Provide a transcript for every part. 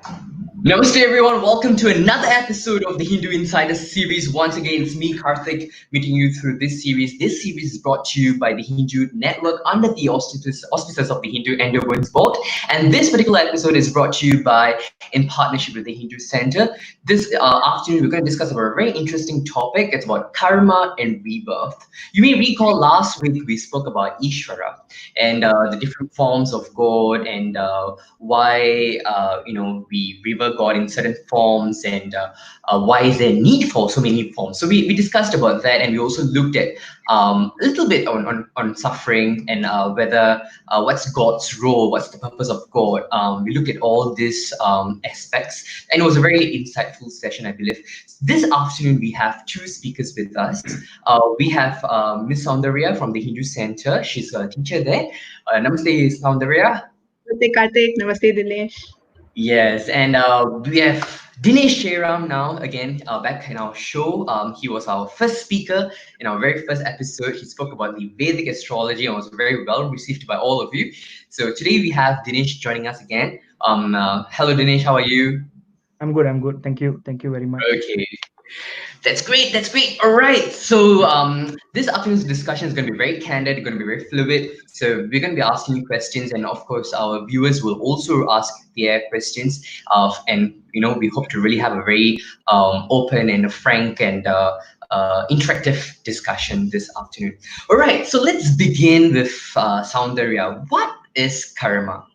Namaste everyone, welcome to another episode of the Hindu Insider series. Once again, it's me, Karthik, meeting you through this series. This series is brought to you by the Hindu Network under the auspices of the Hindu Endowments Board. And this particular episode is brought to you in partnership with the Hindu Center. This afternoon, we're going to discuss about a very interesting topic. It's about karma and rebirth. You may recall last week we spoke about Ishvara and the different forms of God and why we revere God in certain forms and why is there need for so many forms. So we discussed about that, and we also looked at a little bit on suffering and whether what's God's role, what's the purpose of God. We looked at all these aspects, and it was a very insightful session, I believe. This afternoon we have two speakers with us. We have Miss Soundharya from the Hindu Center. She's a teacher there. Namaste, Soundharya. Namaste Karthik, Namaste Dinesh. Yes, and we have Dinesh Cheram now again back in our show. He was our first speaker in our very first episode. He spoke about the Vedic astrology and was very well received by all of you. So today we have Dinesh joining us again. Hello Dinesh, how are you? I'm good. I'm good. Thank you very much. Okay. That's great. That's great. All right. So this afternoon's discussion is going to be very candid. It's going to be very fluid. So we're going to be asking you questions, and of course, our viewers will also ask their questions. And we hope to really have a very open and frank and interactive discussion this afternoon. All right. So let's begin with Soundharya. What is karma?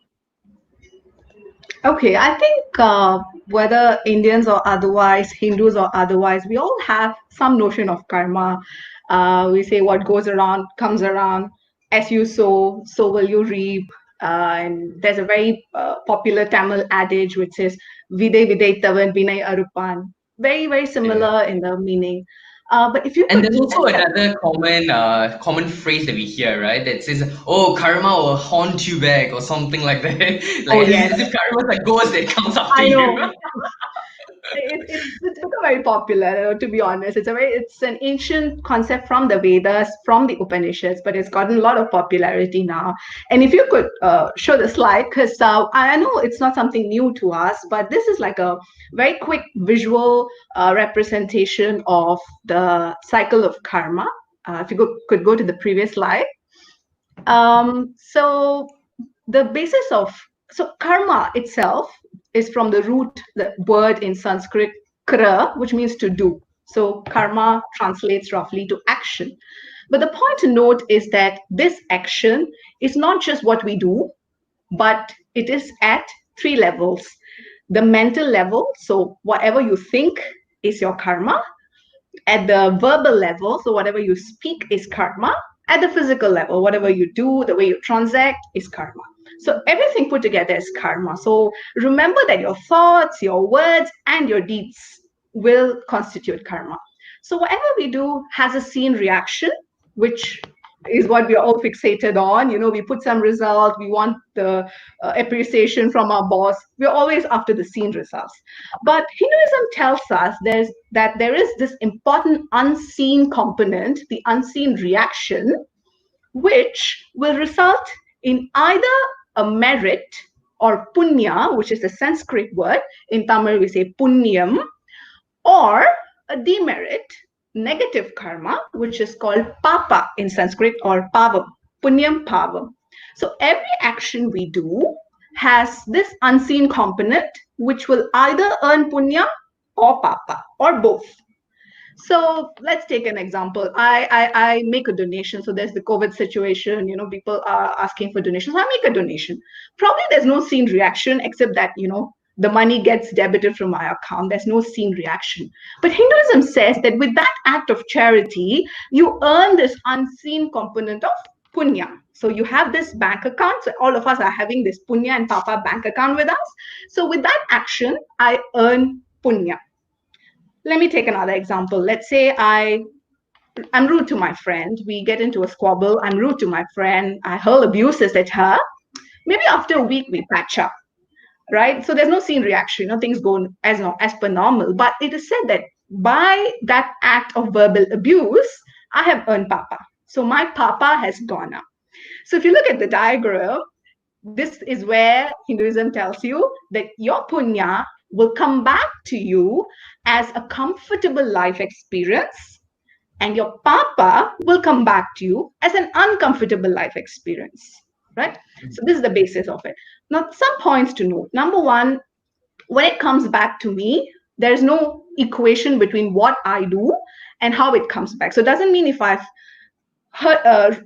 Okay, I think whether Indians or otherwise, Hindus or otherwise, we all have some notion of karma. We say what goes around comes around. As you sow, so will you reap. And there's a very popular Tamil adage which says "Vide Videtavan Vinay Arupan." Very, very similar in the meaning. But if you And could there's look also at that, another common phrase that we hear, right? That says, "Oh, karma will haunt you back," or something like that. oh Like yes, as if karma is a ghost that comes after I you. know. It's become very popular, to be honest. It's an ancient concept from the Vedas, from the Upanishads, but it's gotten a lot of popularity now. And if you could show the slide, because I know it's not something new to us, but this is like a very quick visual representation of the cycle of karma. If you could go to the previous slide. So the basis of karma itself is from the root, the word in Sanskrit kra, which means to do. So karma translates roughly to action. But the point to note is that this action is not just what we do, but it is at three levels. The mental level, so whatever you think is your karma. At the verbal level, so whatever you speak is karma. At the physical level, whatever you do, the way you transact is karma. So everything put together is karma. So remember that your thoughts, your words, and your deeds will constitute karma. So whatever we do has a scene reaction, which is what we're all fixated on. We put some result, we want the appreciation from our boss. We're always after the seen results. But Hinduism tells us that there is this important unseen component, the unseen reaction, which will result in either a merit or punya, which is a Sanskrit word. In Tamil, we say punyam, or a demerit, negative karma, which is called papa in Sanskrit, or pavam, punyam pavam. So every action we do has this unseen component, which will either earn punya or papa, or both. So let's take an example. I make a donation. So there's the COVID situation, people are asking for donations. I make a donation. Probably there's no seen reaction except that, the money gets debited from my account. There's no seen reaction. But Hinduism says that with that act of charity, you earn this unseen component of punya. So you have this bank account. So all of us are having this punya and papa bank account with us. So with that action, I earn punya. Let me take another example. Let's say I'm rude to my friend. We get into a squabble. I'm rude to my friend. I hurl abuses at her. Maybe after a week, we patch up. Right? So there's no seen reaction. Things go as per normal. But it is said that by that act of verbal abuse, I have earned papa. So my papa has gone up. So if you look at the diagram, this is where Hinduism tells you that your punya will come back to you as a comfortable life experience, and your papa will come back to you as an uncomfortable life experience, right? So this is the basis of it. Now, some points to note. Number one, when it comes back to me, there's no equation between what I do and how it comes back. So it doesn't mean if I've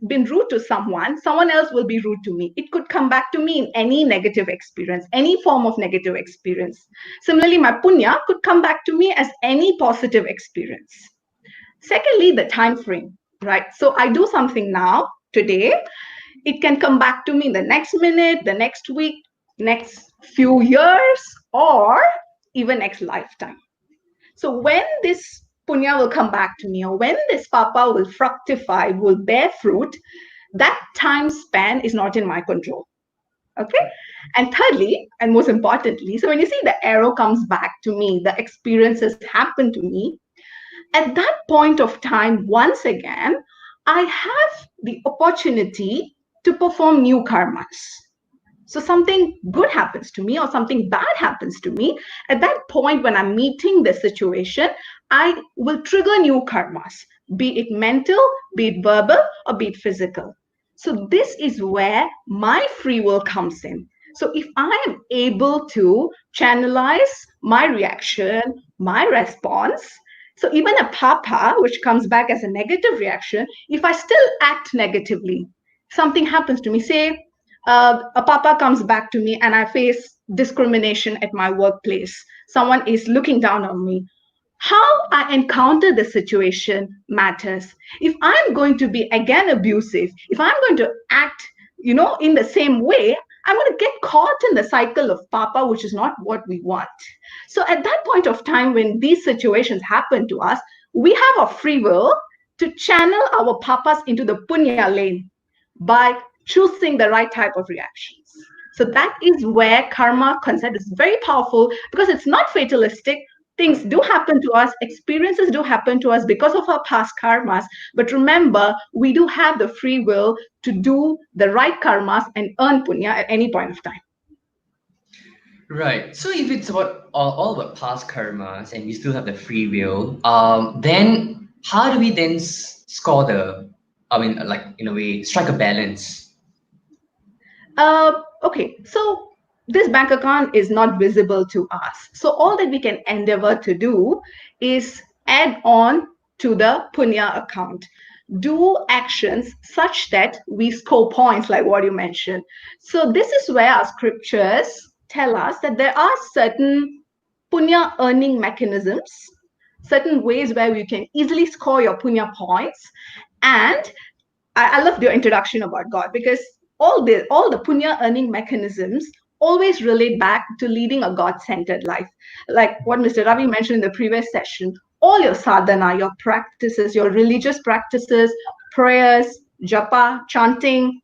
been rude to someone else will be rude to me. It could come back to me in any negative experience, any form of negative experience. Similarly, my punya could come back to me as any positive experience. Secondly, the time frame, right? So I do something now, today, it can come back to me the next minute, the next week, next few years, or even next lifetime. So when this punya will come back to me, or when this papa will fructify, will bear fruit, that time span is not in my control. Okay. And thirdly, and most importantly, so when you see the arrow comes back to me, the experiences happen to me, at that point of time, once again, I have the opportunity to perform new karmas. So something good happens to me or something bad happens to me. At that point, when I'm meeting the situation, I will trigger new karmas, be it mental, be it verbal, or be it physical. So this is where my free will comes in. So if I am able to channelize my reaction, my response, so even a papa, which comes back as a negative reaction, if I still act negatively, something happens to me, say, a papa comes back to me and I face discrimination at my workplace. Someone is looking down on me. How I encounter the situation matters. If I'm going to be again abusive, if I'm going to act, in the same way, I'm going to get caught in the cycle of papa, which is not what we want. So at that point of time, when these situations happen to us, we have a free will to channel our papas into the punya lane by choosing the right type of reactions. So that is where karma concept is very powerful, because it's not fatalistic. Things do happen to us, experiences do happen to us because of our past karmas. But remember, we do have the free will to do the right karmas and earn punya at any point of time. Right. So if it's about all about past karmas and we still have the free will, then how do we then score like in a way, strike a balance? Okay, so this bank account is not visible to us. So all that we can endeavor to do is add on to the punya account. Do actions such that we score points, like what you mentioned. So this is where our scriptures tell us that there are certain punya earning mechanisms, certain ways where you can easily score your punya points. And I love your introduction about God, because all the punya earning mechanisms always relate back to leading a God-centered life. Like what Mr. Ravi mentioned in the previous session, all your sadhana, your practices, your religious practices, prayers, japa, chanting,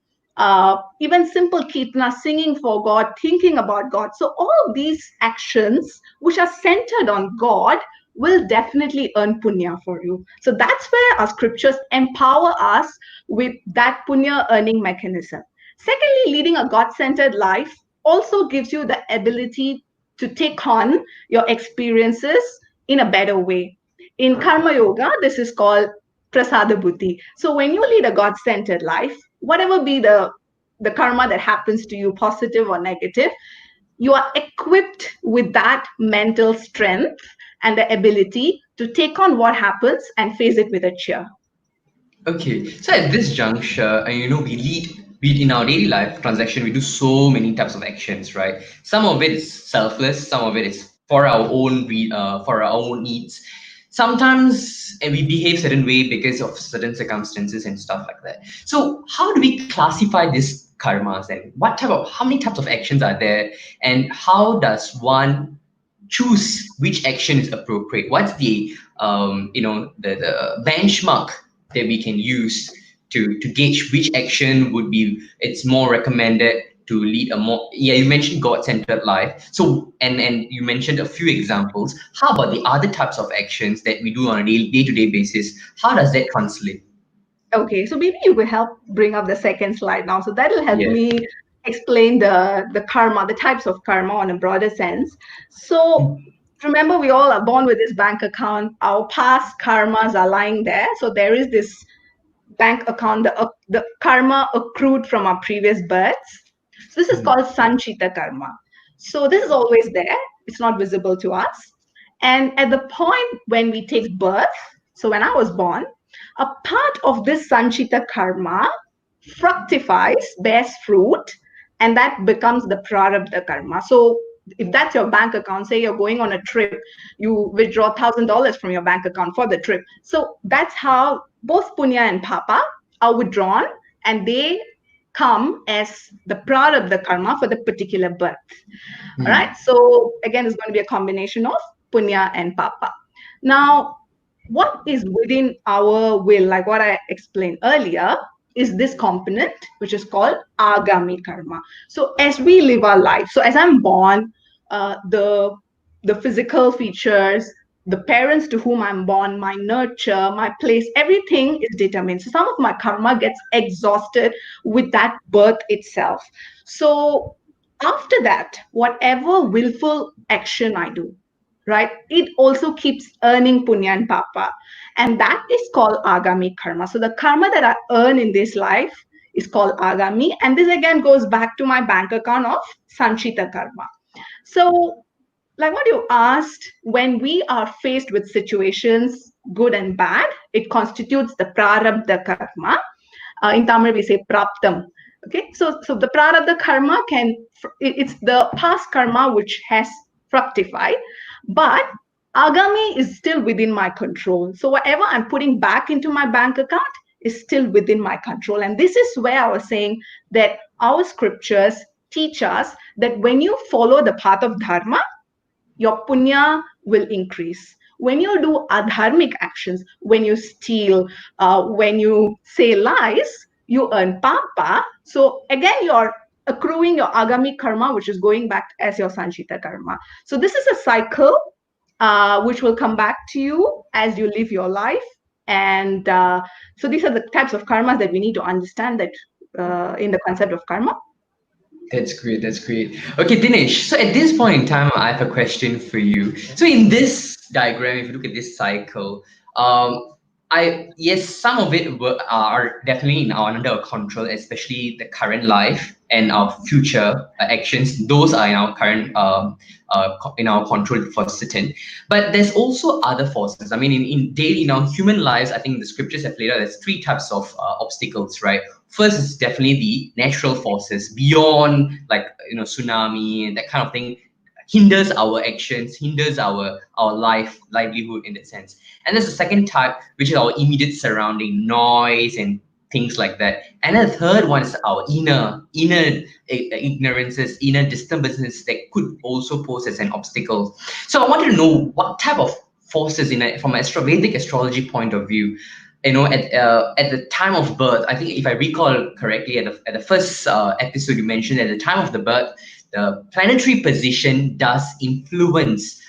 even simple kirtana, singing for God, thinking about God. So all these actions which are centered on God will definitely earn punya for you. So that's where our scriptures empower us with that punya earning mechanism. Secondly, leading a God-centered life also gives you the ability to take on your experiences in a better way. In Karma Yoga, this is called prasada buddhi. So when you lead a God-centered life, whatever be the karma that happens to you, positive or negative, you are equipped with that mental strength and the ability to take on what happens and face it with a cheer. Okay, so at this juncture, we in our daily life transaction, we do so many types of actions, right? Some of it is selfless, some of it is for our own needs. Sometimes we behave certain way because of certain circumstances and stuff like that. So how do we classify these karmas, and how many types of actions are there, and how does one choose which action is appropriate? What's the the benchmark that we can use to gauge which action would be it's more recommended to lead a more, you mentioned God-centered life, so and you mentioned a few examples. How about the other types of actions that we do on a day-to-day basis? How does that translate? Okay, so maybe you will help bring up the second slide now. So that will help Yeah. me explain the karma, the types of karma on a broader sense. So remember, we all are born with this bank account. Our past karmas are lying there. So there is this bank account, the karma accrued from our previous births. So this is called Sanchita karma. So this is always there. It's not visible to us. And at the point when we take birth, so when I was born, a part of this Sanchita karma fructifies, bears fruit, and that becomes the prarabdha karma. So if that's your bank account, say you're going on a trip, you withdraw $1,000 from your bank account for the trip. So that's how both punya and papa are withdrawn, and they come as the prarabdha karma for the particular birth. All right. So again, it's going to be a combination of punya and papa. Now, what is within our will, like what I explained earlier, is this component, which is called agami karma. So as we live our life, so as I'm born, the physical features, the parents to whom I'm born, my nurture, my place, everything is determined. So some of my karma gets exhausted with that birth itself. So after that, whatever willful action I do, right, it also keeps earning punya and papa. And that is called agami karma. So the karma that I earn in this life is called agami. And this again goes back to my bank account of sanchita karma. So like what you asked, when we are faced with situations, good and bad, it constitutes the prarabdha karma. In Tamil, we say praptam. Okay, so the prarabdha karma it's the past karma which has fructified, but agami is still within my control. So whatever I'm putting back into my bank account is still within my control. And this is where I was saying that our scriptures teach us that when you follow the path of dharma, your punya will increase. When you do adharmic actions, when you steal, when you say lies, you earn papa. So again, you're accruing your agami karma, which is going back as your sanchita karma. So this is a cycle which will come back to you as you live your life. And so these are the types of karmas that we need to understand that in the concept of karma. That's great. That's great. Okay, Dinesh. So at this point in time, I have a question for you. So in this diagram, if you look at this cycle, yes, some of it are definitely under our control, especially the current life and our future actions. Those are in our current in our control for certain. But there's also other forces. I mean, in our human lives, I think the scriptures have laid out there's three types of obstacles, right? First is definitely the natural forces beyond, like tsunami and that kind of thing, hinders our actions, hinders our livelihood in that sense. And there's a second type, which is our immediate surrounding, noise and things like that. And then the third one is our inner ignorances, inner disturbances that could also pose as an obstacle. So I wanted to know what type of forces from an Vedic astrology point of view, at the time of birth. I think if I recall correctly, at the first episode you mentioned, at the time of the birth, the planetary position does influence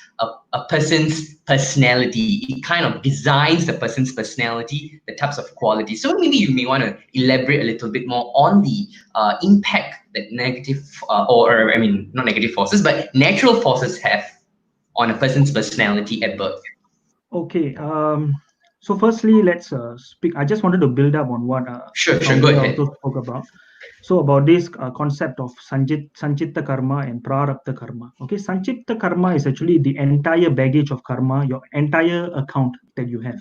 a person's personality. It kind of designs the person's personality, the types of qualities. So maybe you may want to elaborate a little bit more on the impact that negative, not negative forces, but natural forces have on a person's personality at birth. Okay. So firstly, let's speak. I just wanted to build up on what Sure, go ahead. also spoke about. So about this concept of Sanchitta karma and Prarabdha karma. Okay, Sanchitta karma is actually the entire baggage of karma, your entire account that you have.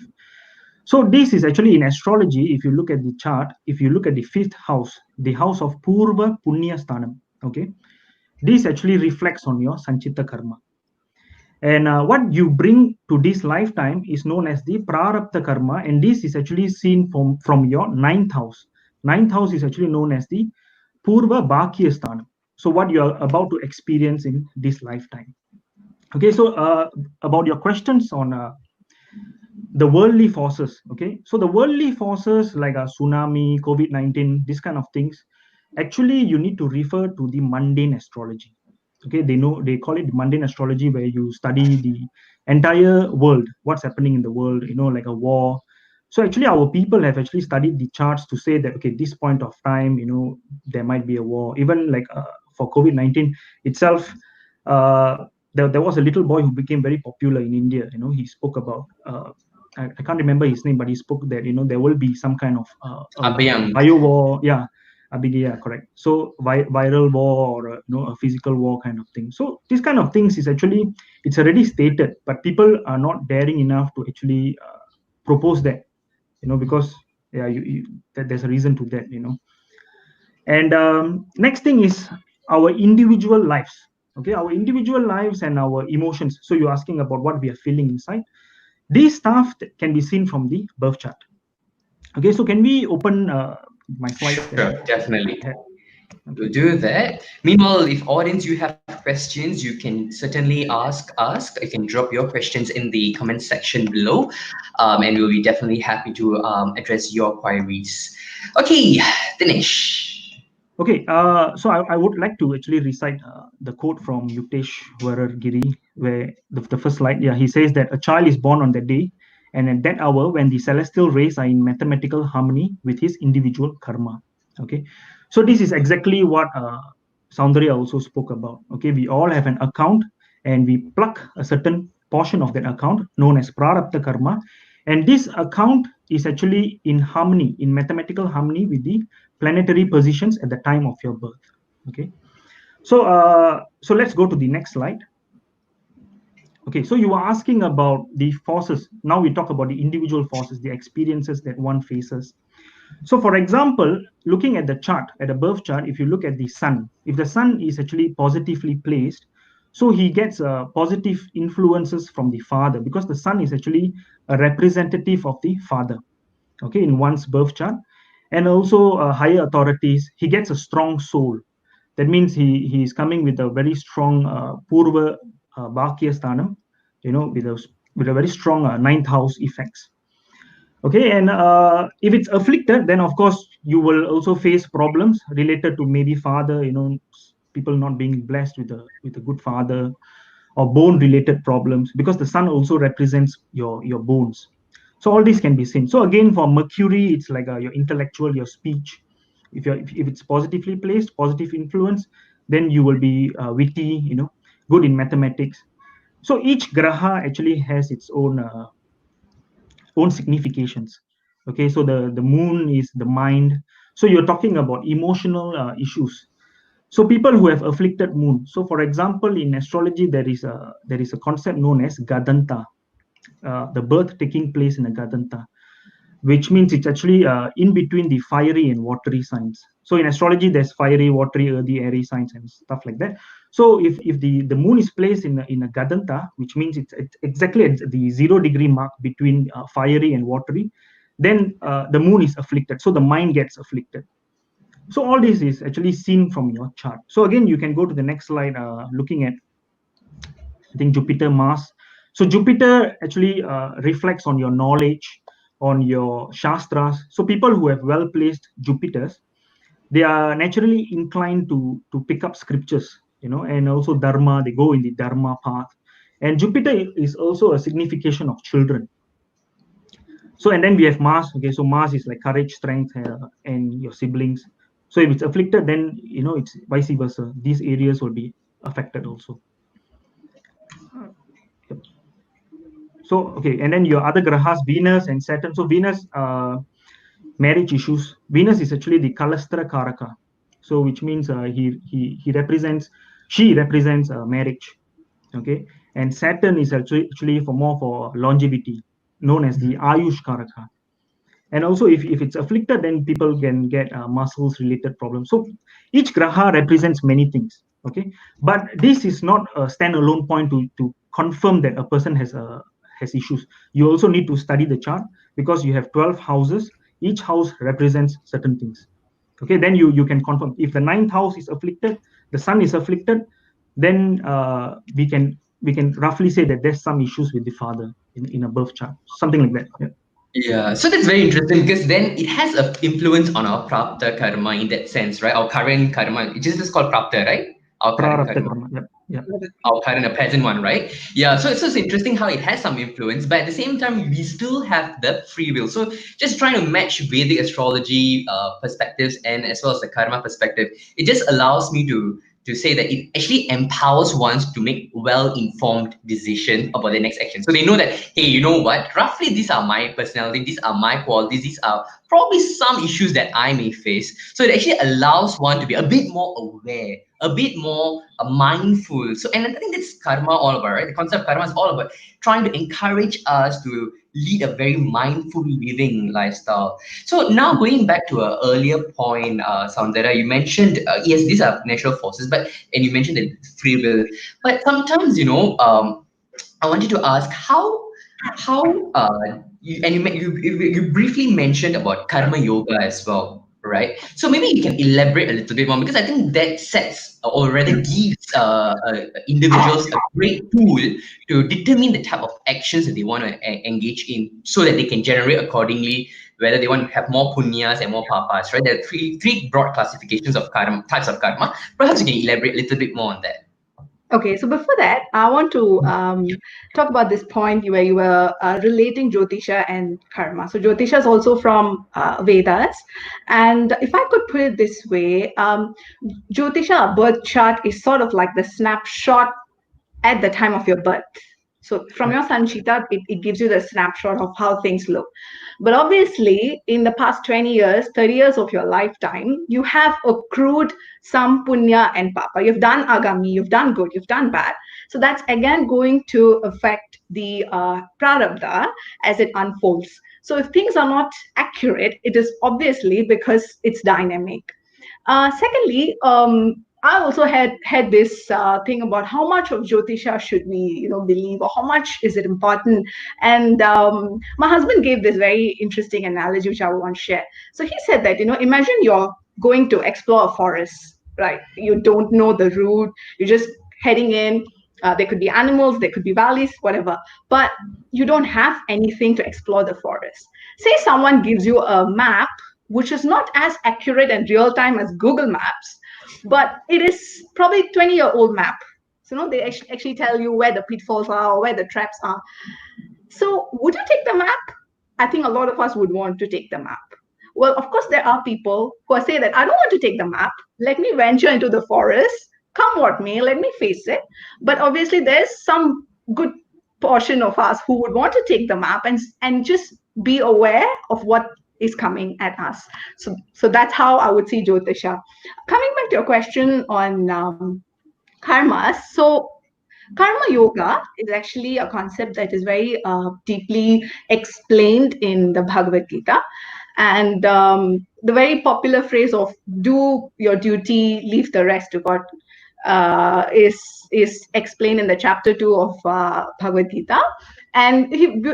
So this is actually in astrology, if you look at the chart, if you look at the fifth house, the house of Purva Punya Sthanam, okay, this actually reflects on your Sanchitta karma. And what you bring to this lifetime is known as the Prarabdha karma, and this is actually seen from your ninth house. Ninth house is actually known as the Purva Bhakya Sthanam. So what you are about to experience in this lifetime. Okay, so about your questions on the worldly forces. Okay, so the worldly forces like a tsunami, COVID-19, this kind of things, actually you need to refer to the mundane astrology. Okay, they call it mundane astrology, where you study the entire world, what's happening in the world, like a war, So actually, our people have actually studied the charts to say that, okay, this point of time, there might be a war. Even like for COVID-19 itself, there was a little boy who became very popular in India. He spoke about, I can't remember his name, but he spoke that, there will be some kind of Abhyang. bio war. Yeah, Abhigya, correct. So viral war or, a physical war kind of thing. So these kind of things is actually, it's already stated, but people are not daring enough to actually propose that. Because there's a reason to that. And next thing is our individual lives. Okay, our individual lives and our emotions. So you're asking about what we are feeling inside. These stuff can be seen from the birth chart. Okay, so can we open my slides? Sure, definitely. Okay. We'll do that. Meanwhile, if audience you have questions, you can certainly ask. You can drop your questions in the comment section below, and we'll be definitely happy to address your queries. Okay, Dinesh. Okay, so I would like to actually recite the quote from Yutesh Giri, where the first slide, yeah, he says that a child is born on that day, and at that hour, when the celestial rays are in mathematical harmony with his individual karma. Okay, so this is exactly what Soundharya also spoke about. Okay, we all have an account, and we pluck a certain portion of that account known as prarabdha karma, and this account is actually in harmony, in mathematical harmony with the planetary positions at the time of your birth. Okay, so let's go to the next slide. Okay, so you were asking about the forces. Now we talk about the individual forces, the experiences that one faces. So for example, looking at the chart, at a birth chart, if you look at the sun, if the sun is actually positively placed, so he gets positive influences from the father, because the sun is actually a representative of the father, okay, in one's birth chart. And also higher authorities, he gets a strong soul. That means he is coming with a very strong purva bhakya sthanam, with a very strong ninth house effects. Okay, and if it's afflicted, then of course you will also face problems related to maybe father, people not being blessed with a good father, or bone related problems, because the sun also represents your bones. So all these can be seen. So again, for Mercury, it's like your intellectual, your speech. If it's positively placed, positive influence, then you will be witty, good in mathematics. So each graha actually has its own significations. Okay, so the moon is the mind. So you're talking about emotional issues. So people who have afflicted moon. So for example, in astrology, there is a concept known as gadanta, the birth taking place in a gadanta, which means it's actually in between the fiery and watery signs. So in astrology, there's fiery, watery, earthy, airy signs and stuff like that. So if the moon is placed in a gadanta, which means it's exactly at the 0 degree mark between fiery and watery, then the moon is afflicted. So the mind gets afflicted. So all this is actually seen from your chart. So again, you can go to the next slide, looking at, I think, Jupiter, Mars. So Jupiter actually reflects on your knowledge, on your shastras. So people who have well-placed Jupiters, they are naturally inclined to pick up scriptures, and also dharma. They go in the dharma path. And Jupiter is also a signification of children. So, and then we have Mars. Okay, so Mars is like courage, strength, and your siblings. So if it's afflicted, then it's vice versa. These areas will be affected also. Yep. So okay, and then your other grahas, Venus and Saturn. So Venus, marriage issues. Venus is actually the Kalastra Karaka. So which means she represents marriage. Okay, and Saturn is actually for longevity, known as the Ayush Karaka. And also if it's afflicted, then people can get muscles related problems. So each graha represents many things. Okay, but this is not a standalone point to confirm that a person has issues. You also need to study the chart, because you have 12 houses. Each house represents certain things. Okay, then you can confirm if the ninth house is afflicted, the sun is afflicted, then we can roughly say that there's some issues with the father in a birth chart, something like that. Yeah. Yeah, so that's very interesting, because then it has an influence on our prapta karma in that sense, right? Our current karma, it just is called prapta, right? Our current Prarabdha karma. karma. Yep. Yeah. our current, a present one, right? Yeah, so it's interesting how it has some influence, but at the same time, we still have the free will. So just trying to match Vedic astrology perspectives and as well as the karma perspective, it just allows me to say that it actually empowers one to make well-informed decisions about the next action. So they know that, hey, you know what? Roughly, these are my personality, these are my qualities, these are probably some issues that I may face. So it actually allows one to be a bit more aware, a bit more mindful. So, and I think that's karma all about, right? The concept of karma is all about trying to encourage us to lead a very mindful living lifestyle. So now going back to an earlier point, Soundharya, you mentioned, yes, these are natural forces, and you mentioned the free will. But sometimes, I wanted to ask how you briefly mentioned about karma yoga as well, right? So maybe you can elaborate a little bit more because I think that sets or rather gives individuals a great tool to determine the type of actions that they want to engage in, so that they can generate accordingly whether they want to have more punyas and more papas, right? There are three broad classifications of karma, types of karma. Perhaps you can elaborate a little bit more on that. Okay, so before that, I want to talk about this point where you were relating Jyotisha and karma. So Jyotisha is also from Vedas, and if I could put it this way, Jyotisha, a birth chart, is sort of like the snapshot at the time of your birth. So from your Sanchita, it gives you the snapshot of how things look. But obviously, in the past 20 years, 30 years of your lifetime, you have accrued some punya and papa. You've done agami, you've done good, you've done bad. So that's again going to affect the prarabdha as it unfolds. So if things are not accurate, it is obviously because it's dynamic. Secondly, I also had this thing about how much of Jyotisha should we, believe, or how much is it important. And my husband gave this very interesting analogy, which I want to share. So he said that, imagine you're going to explore a forest, right? You don't know the route. You're just heading in. There could be animals, there could be valleys, whatever. But you don't have anything to explore the forest. Say someone gives you a map, which is not as accurate and real time as Google Maps, but it is probably 20-year-old map. So they actually tell you where the pitfalls are or where the traps are. So would you take the map? I think a lot of us would want to take the map. Well, of course, there are people who are saying that I don't want to take the map. Let me venture into the forest. Come what may, let me face it. But obviously, there's some good portion of us who would want to take the map and just be aware of what is coming at us. So that's how I would see Jyotisha. Coming back to your question on karmas, so karma yoga is actually a concept that is very deeply explained in the Bhagavad Gita. And the very popular phrase of do your duty, leave the rest to God is explained in the chapter 2 of Bhagavad Gita. And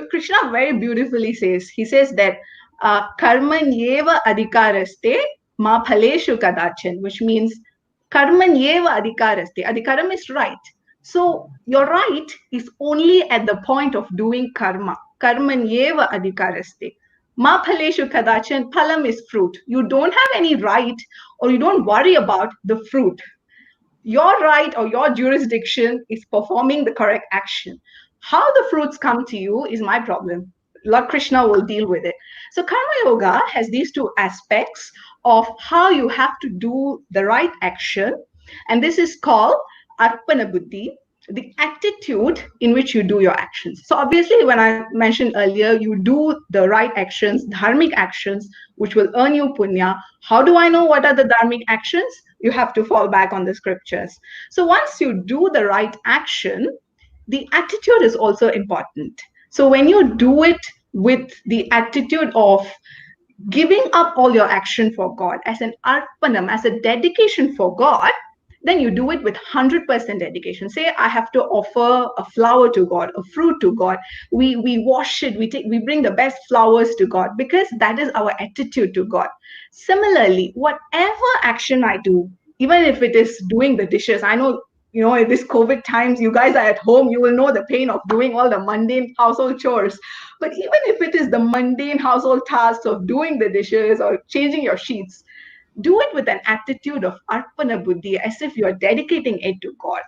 Krishna very beautifully says that karmanyeva adhikaraste ma phaleshu kadachan, which means karmanyeva adhikaraste. Adhikaram is right. So your right is only at the point of doing karma. Karmanyeva adhikaraste. Ma phaleshu kadachan, phalam is fruit. You don't have any right or you don't worry about the fruit. Your right or your jurisdiction is performing the correct action. How the fruits come to you is my problem. Lord Krishna will deal with it. So Karma Yoga has these two aspects of how you have to do the right action. And this is called Arpana Buddhi, the attitude in which you do your actions. So obviously, when I mentioned earlier, you do the right actions, dharmic actions, which will earn you punya. How do I know what are the dharmic actions? You have to fall back on the scriptures. So once you do the right action, the attitude is also important. So when you do it with the attitude of giving up all your action for God as an arpanam, as a dedication for God, then you do it with 100% dedication. Say I have to offer a flower to God, a fruit to God. We wash it, we bring the best flowers to God because that is our attitude to God. Similarly, whatever action I do, even if it is doing the dishes, I know, in this COVID times, you guys are at home, you will know the pain of doing all the mundane household chores. But even if it is the mundane household tasks of doing the dishes or changing your sheets, do it with an attitude of arpana buddhi, as if you're dedicating it to God.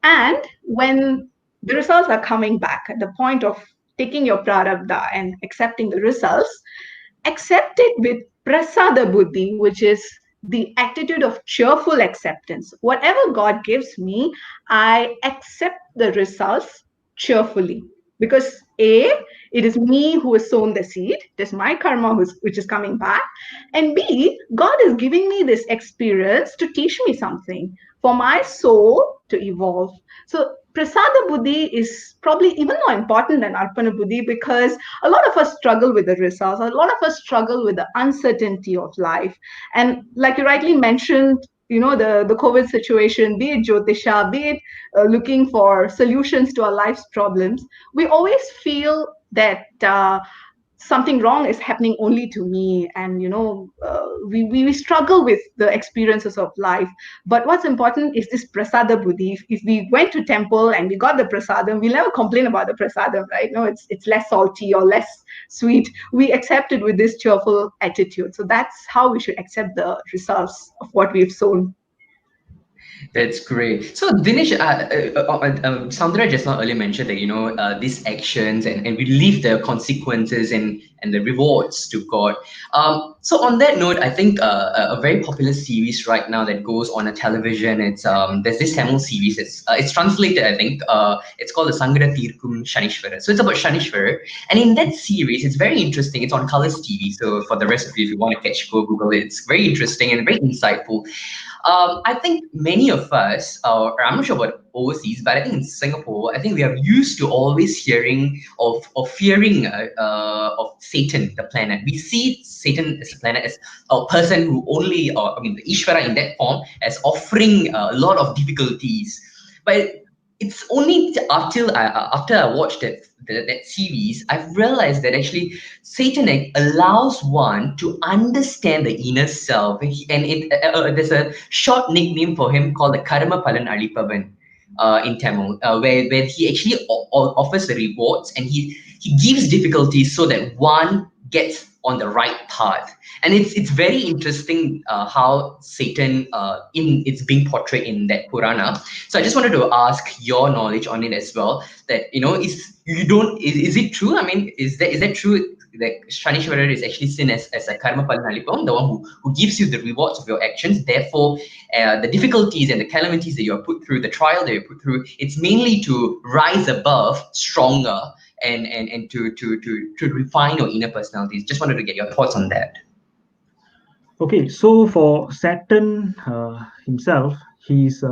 And when the results are coming back at the point of taking your prarabdha and accepting the results, accept it with prasada buddhi, which is the attitude of cheerful acceptance. Whatever God gives me, I accept the results cheerfully. Because A, it is me who has sown the seed, it is my karma which is coming back. And B, God is giving me this experience to teach me something for my soul to evolve. So prasada buddhi is probably even more important than arpana buddhi, because a lot of us struggle with the results. A lot of us struggle with the uncertainty of life. And like you rightly mentioned, the COVID situation, be it Jyotisha, be it looking for solutions to our life's problems, we always feel that something wrong is happening only to me, and we struggle with the experiences of life. But what's important is this prasada buddhi. If we went to temple and we got the prasadam, we'll never complain about the prasadam, right? No, it's less salty or less sweet. We accept it with this cheerful attitude. So that's how we should accept the results of what we've sown. That's great. So Dinesh, Soundharya just now earlier mentioned that these actions and we leave the consequences and the rewards to God. So on that note, I think a very popular series right now that goes on a television. It's there's this Tamil series. It's translated, I think. It's called the Sangara Tirkum Shanishwara. So it's about Shanishwara, and in that series, it's very interesting. It's on Colors TV. So for the rest of you, if you want to catch, go Google it. It's very interesting and very insightful. I think many of us, or I'm not sure about overseas, but I think in Singapore, I think we are used to always hearing of fearing of Satan, the planet. We see Satan as a planet, as a person who only, or I mean, the Ishvara in that form, as offering a lot of difficulties. But it's only after I watched that series, I've realized that actually Satan allows one to understand the inner self, and there's a short nickname for him called the Karma Palan Alipavan in Tamil, where he actually offers the rewards, and he gives difficulties so that one gets on the right path. And it's very interesting how Satan it's being portrayed in that Purana. So I just wanted to ask your knowledge on it as well. That is it true? I mean, is that true? That Shanishwara is actually seen as a karma palanalipam, the one who gives you the rewards of your actions. Therefore, the difficulties and the calamities that you're put through, the trial that you're put through, it's mainly to rise above stronger and to refine your inner personalities. Just wanted to get your thoughts on that. Okay, so for Saturn himself, he's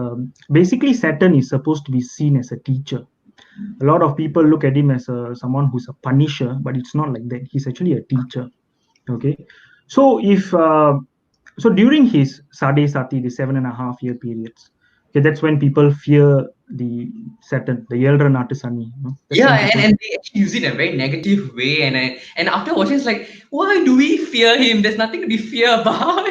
basically Saturn is supposed to be seen as a teacher. A lot of people look at him as someone who's a punisher, but it's not like that. He's actually a teacher. Okay, so if so during his Sade Sati, the 7.5 year periods, okay, that's when people fear the Saturn, the Elder Natasani. Yeah, and they actually use it in a very negative way, and after watching, it's like, why do we fear him? There's nothing to be fear about.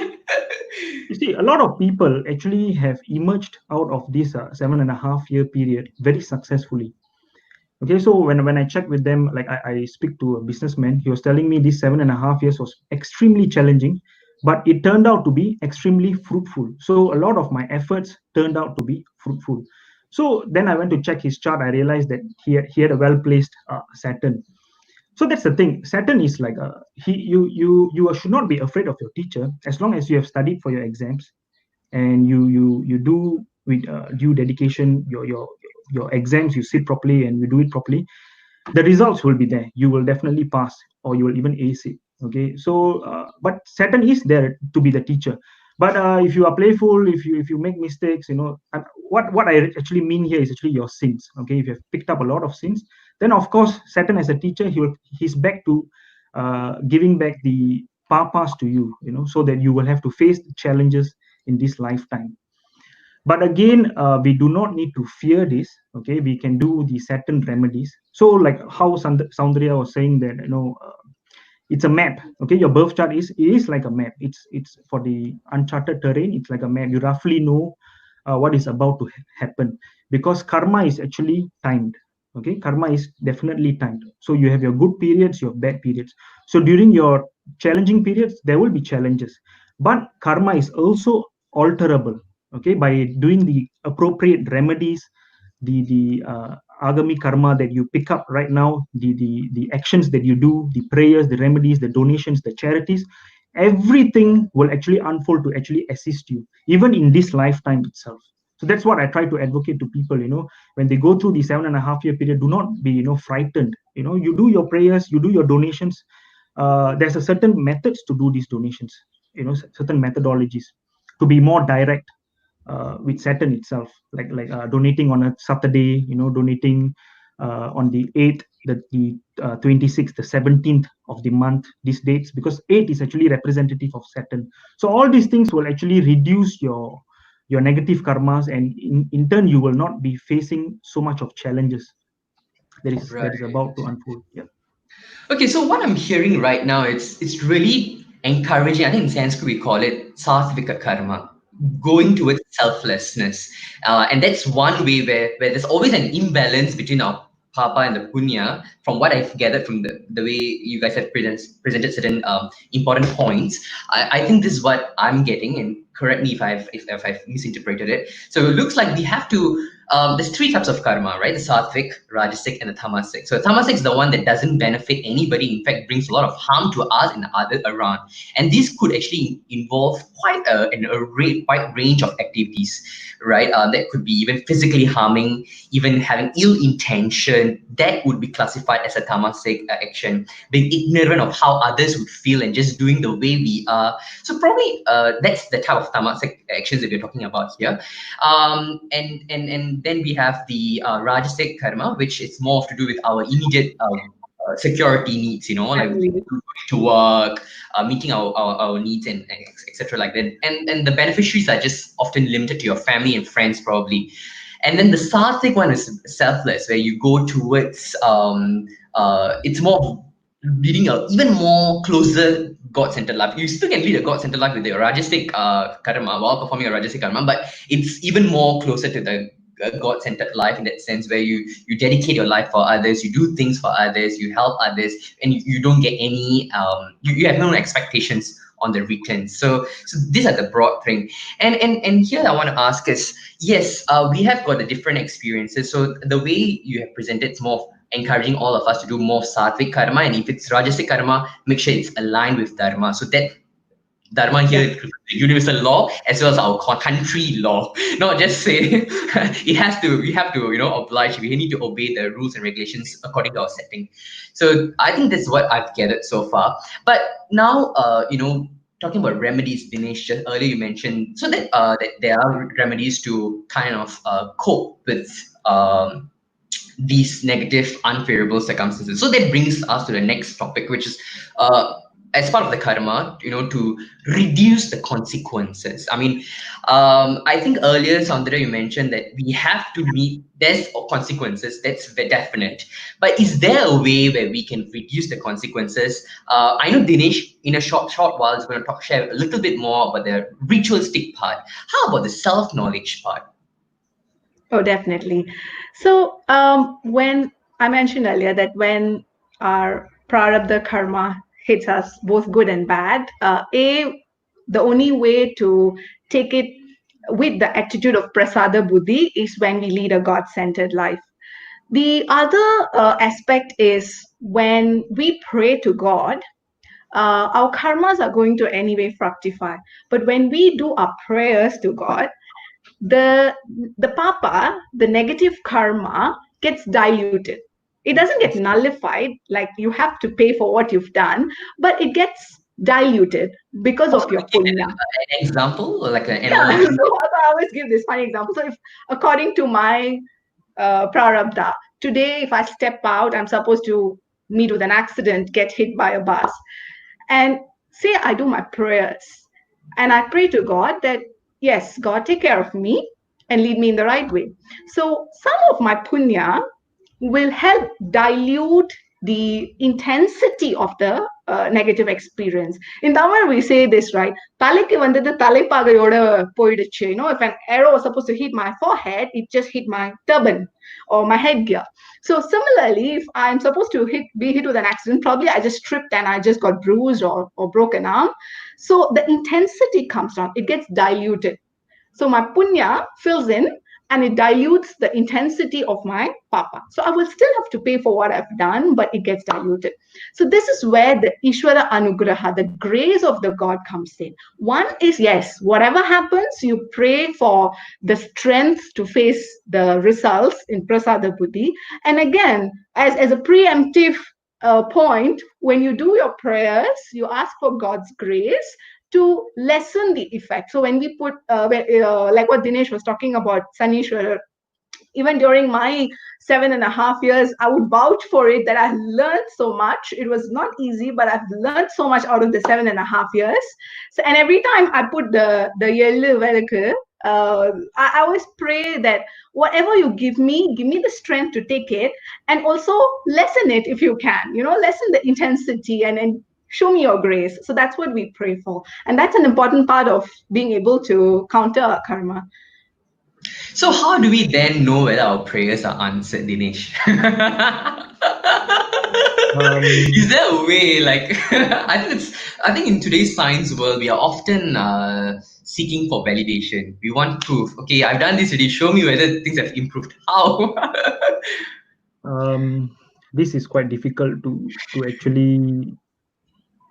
You see, a lot of people actually have emerged out of this 7.5 year period very successfully. Okay, so when I check with them, like I speak to a businessman, he was telling me this 7.5 years was extremely challenging, but it turned out to be extremely fruitful. So a lot of my efforts turned out to be fruitful. So then I went to check his chart. I realized that he had a well placed Saturn. So that's the thing. Saturn is like you should not be afraid of your teacher as long as you have studied for your exams and you do with due dedication your exams, you sit properly and you do it properly, the results will be there. You will definitely pass, or you will even ace it. Okay, so but Saturn is there to be the teacher. But if you are playful, if you make mistakes, what I actually mean here is actually your sins. Okay, if you have picked up a lot of sins, then of course Saturn as a teacher, he's back to giving back the papas to you, so that you will have to face the challenges in this lifetime. But again, we do not need to fear this. Okay, we can do the Saturn remedies. So like how Soundharya was saying that it's a map. Okay, your birth chart is like a map. It's for the uncharted terrain. It's like a map. You roughly know what is about to happen, because karma is actually timed. Okay, karma is definitely timed. So you have your good periods, your bad periods. So during your challenging periods, there will be challenges, but karma is also alterable. Okay, by doing the appropriate remedies, the agami karma that you pick up right now, the actions that you do, the prayers, the remedies, the donations, the charities, everything will actually unfold to actually assist you, even in this lifetime itself. So that's what I try to advocate to people, when they go through the 7.5 year period, do not be, frightened. You do your prayers, you do your donations. There's a certain methods to do these donations, certain methodologies to be more direct with Saturn itself, like donating on a Saturday, donating on the 8th, the 26th, the 17th of the month, these dates, because 8 is actually representative of Saturn. So all these things will actually reduce your negative karmas, and in turn you will not be facing so much of challenges that is Right. about to unfold. Yeah. Okay, so what I'm hearing right now, it's really encouraging. I think in Sanskrit we call it satvika karma, going towards selflessness, and that's one way where there's always an imbalance between our papa and the punya. From what I've gathered from the way you guys have presented certain important points, I think this is what I'm getting, and correct me if I've misinterpreted it. So it looks like we have to. There's three types of karma, right? The sattvic, rajasic, and the tamasic. So tamasic is the one that doesn't benefit anybody. In fact, brings a lot of harm to us and the others around. And this could actually involve quite an array, wide range of activities, right? That could be even physically harming, even having ill intention. That would be classified as a tamasic action. Being ignorant of how others would feel and just doing the way we are. So probably that's the type of tamasic actions that we're talking about here. And then we have the rajasic karma, which is more to do with our immediate security needs, like Absolutely. going to work, meeting our needs and etc. like that. And the beneficiaries are just often limited to your family and friends probably. And then the sattvic one is selfless, where you go towards it's more leading a even more closer God-centered life. You still can lead a God-centered life with the rajasic karma while performing a rajasic karma, but it's even more closer to the God-centered life in that sense, where you dedicate your life for others, you do things for others, you help others, and you don't get any you have no expectations on the return. So these are the broad thing. And here I want to ask is, yes, we have got the different experiences. So the way you have presented is more of encouraging all of us to do more sattvic karma, and if it's rajasic karma, make sure it's aligned with dharma. So that dharma here is the universal law as well as our country law. Not just say it has to. We have to, oblige. We need to obey the rules and regulations according to our setting. So I think that's what I've gathered so far. But now, talking about remedies, Dinesh, just earlier you mentioned so that there are remedies to kind of cope with these negative, unfavorable circumstances. So that brings us to the next topic, which is as part of the karma, to reduce the consequences. I mean, I think earlier, Soundharya, you mentioned that we have to meet, there's consequences, that's definite. But is there a way where we can reduce the consequences? I know Dinesh, in a short while, is going to share a little bit more about the ritualistic part. How about the self-knowledge part? Oh, definitely. So, when I mentioned earlier that when our prarabdha karma hits us, both good and bad, the only way to take it with the attitude of prasada buddhi is when we lead a God-centered life. The other aspect is when we pray to God, our karmas are going to anyway fructify. But when we do our prayers to God, the papa, the negative karma, gets diluted. It doesn't get nullified, like you have to pay for what you've done, but it gets diluted because of your punya. An example, like an Yeah, analogy? so I always give this funny example. So if according to my prarabdha, today if I step out, I'm supposed to meet with an accident, get hit by a bus, and say I do my prayers and I pray to God that, yes, God, take care of me and lead me in the right way. So some of my punya will help dilute the intensity of the negative experience. In Tamil, we say this, right? தலைக்கு வந்தது தலைப்பாகையோட போயிடுச்சு. If an arrow was supposed to hit my forehead, it just hit my turban or my headgear. So similarly, if I'm supposed to be hit with an accident, probably I just tripped and I just got bruised or broken arm. So the intensity comes down, it gets diluted. So my punya fills in and it dilutes the intensity of my papa. So I will still have to pay for what I've done, but it gets diluted. So this is where the Ishvara Anugraha, the grace of the God, comes in. One is, yes, whatever happens, you pray for the strength to face the results in Prasada Buddhi. And again, as a preemptive point, when you do your prayers, you ask for God's grace to lessen the effect. So when we put, like what Dinesh was talking about, Sanishwara, even during my 7.5 years, I would vouch for it that I learned so much. It was not easy, but I've learned so much out of the 7.5 years. So, and every time I put the yellow velku, I always pray that whatever you give me the strength to take it, and also lessen it if you can, lessen the intensity and show me your grace. So that's what we pray for. And that's an important part of being able to counter our karma. So how do we then know whether our prayers are answered, Dinesh? Is there a way, like, I think in today's science world, we are often seeking for validation. We want proof. Okay, I've done this already. Show me whether things have improved. How? This is quite difficult to actually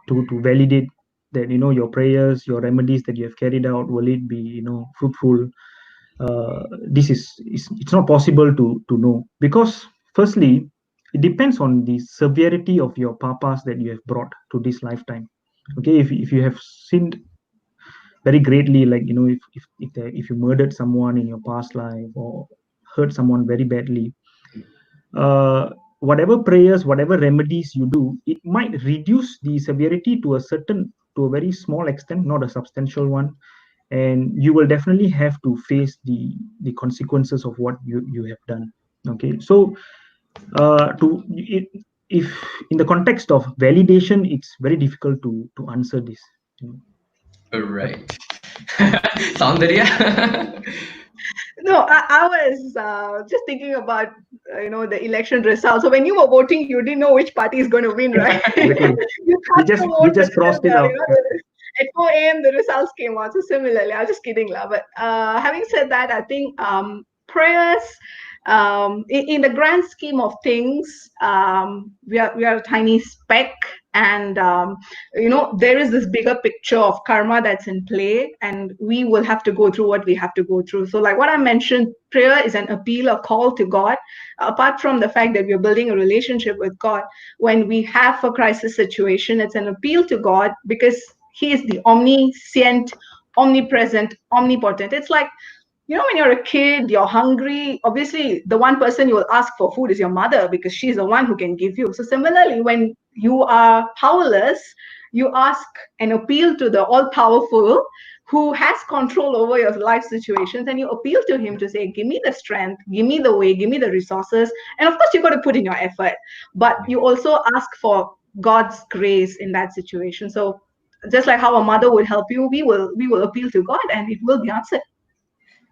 to validate that your prayers, your remedies that you have carried out, will it be fruitful? This is it's not possible to know, because firstly it depends on the severity of your papas that you have brought to this lifetime. Okay, if you have sinned very greatly, like if you murdered someone in your past life or hurt someone very badly, whatever prayers, whatever remedies you do, it might reduce the severity to a very small extent, not a substantial one, and you will definitely have to face the consequences of what you have done. Okay, so if in the context of validation, it's very difficult to answer this. Right. Soundharya? No, I was just thinking about the election results. So when you were voting, you didn't know which party is going to win, right? Exactly. You we just crossed it out. At 4 a.m. the results came out. So similarly, I was just kidding, lah. But having said that, I think prayers, in the grand scheme of things, we are a tiny speck, and there is this bigger picture of karma that's in play, and we will have to go through what we have to go through. So like what I mentioned, prayer is an appeal, a call to God. Apart from the fact that we're building a relationship with God, when we have a crisis situation, it's an appeal to God, because He is the omniscient, omnipresent, omnipotent. It's like, when you're a kid, you're hungry. Obviously, the one person you will ask for food is your mother, because she's the one who can give you. So similarly, when you are powerless, you ask and appeal to the all-powerful who has control over your life situations, and you appeal to him to say, give me the strength, give me the way, give me the resources. And of course, you've got to put in your effort, but you also ask for God's grace in that situation. So just like how a mother would help you, we will appeal to God, and it will be answered.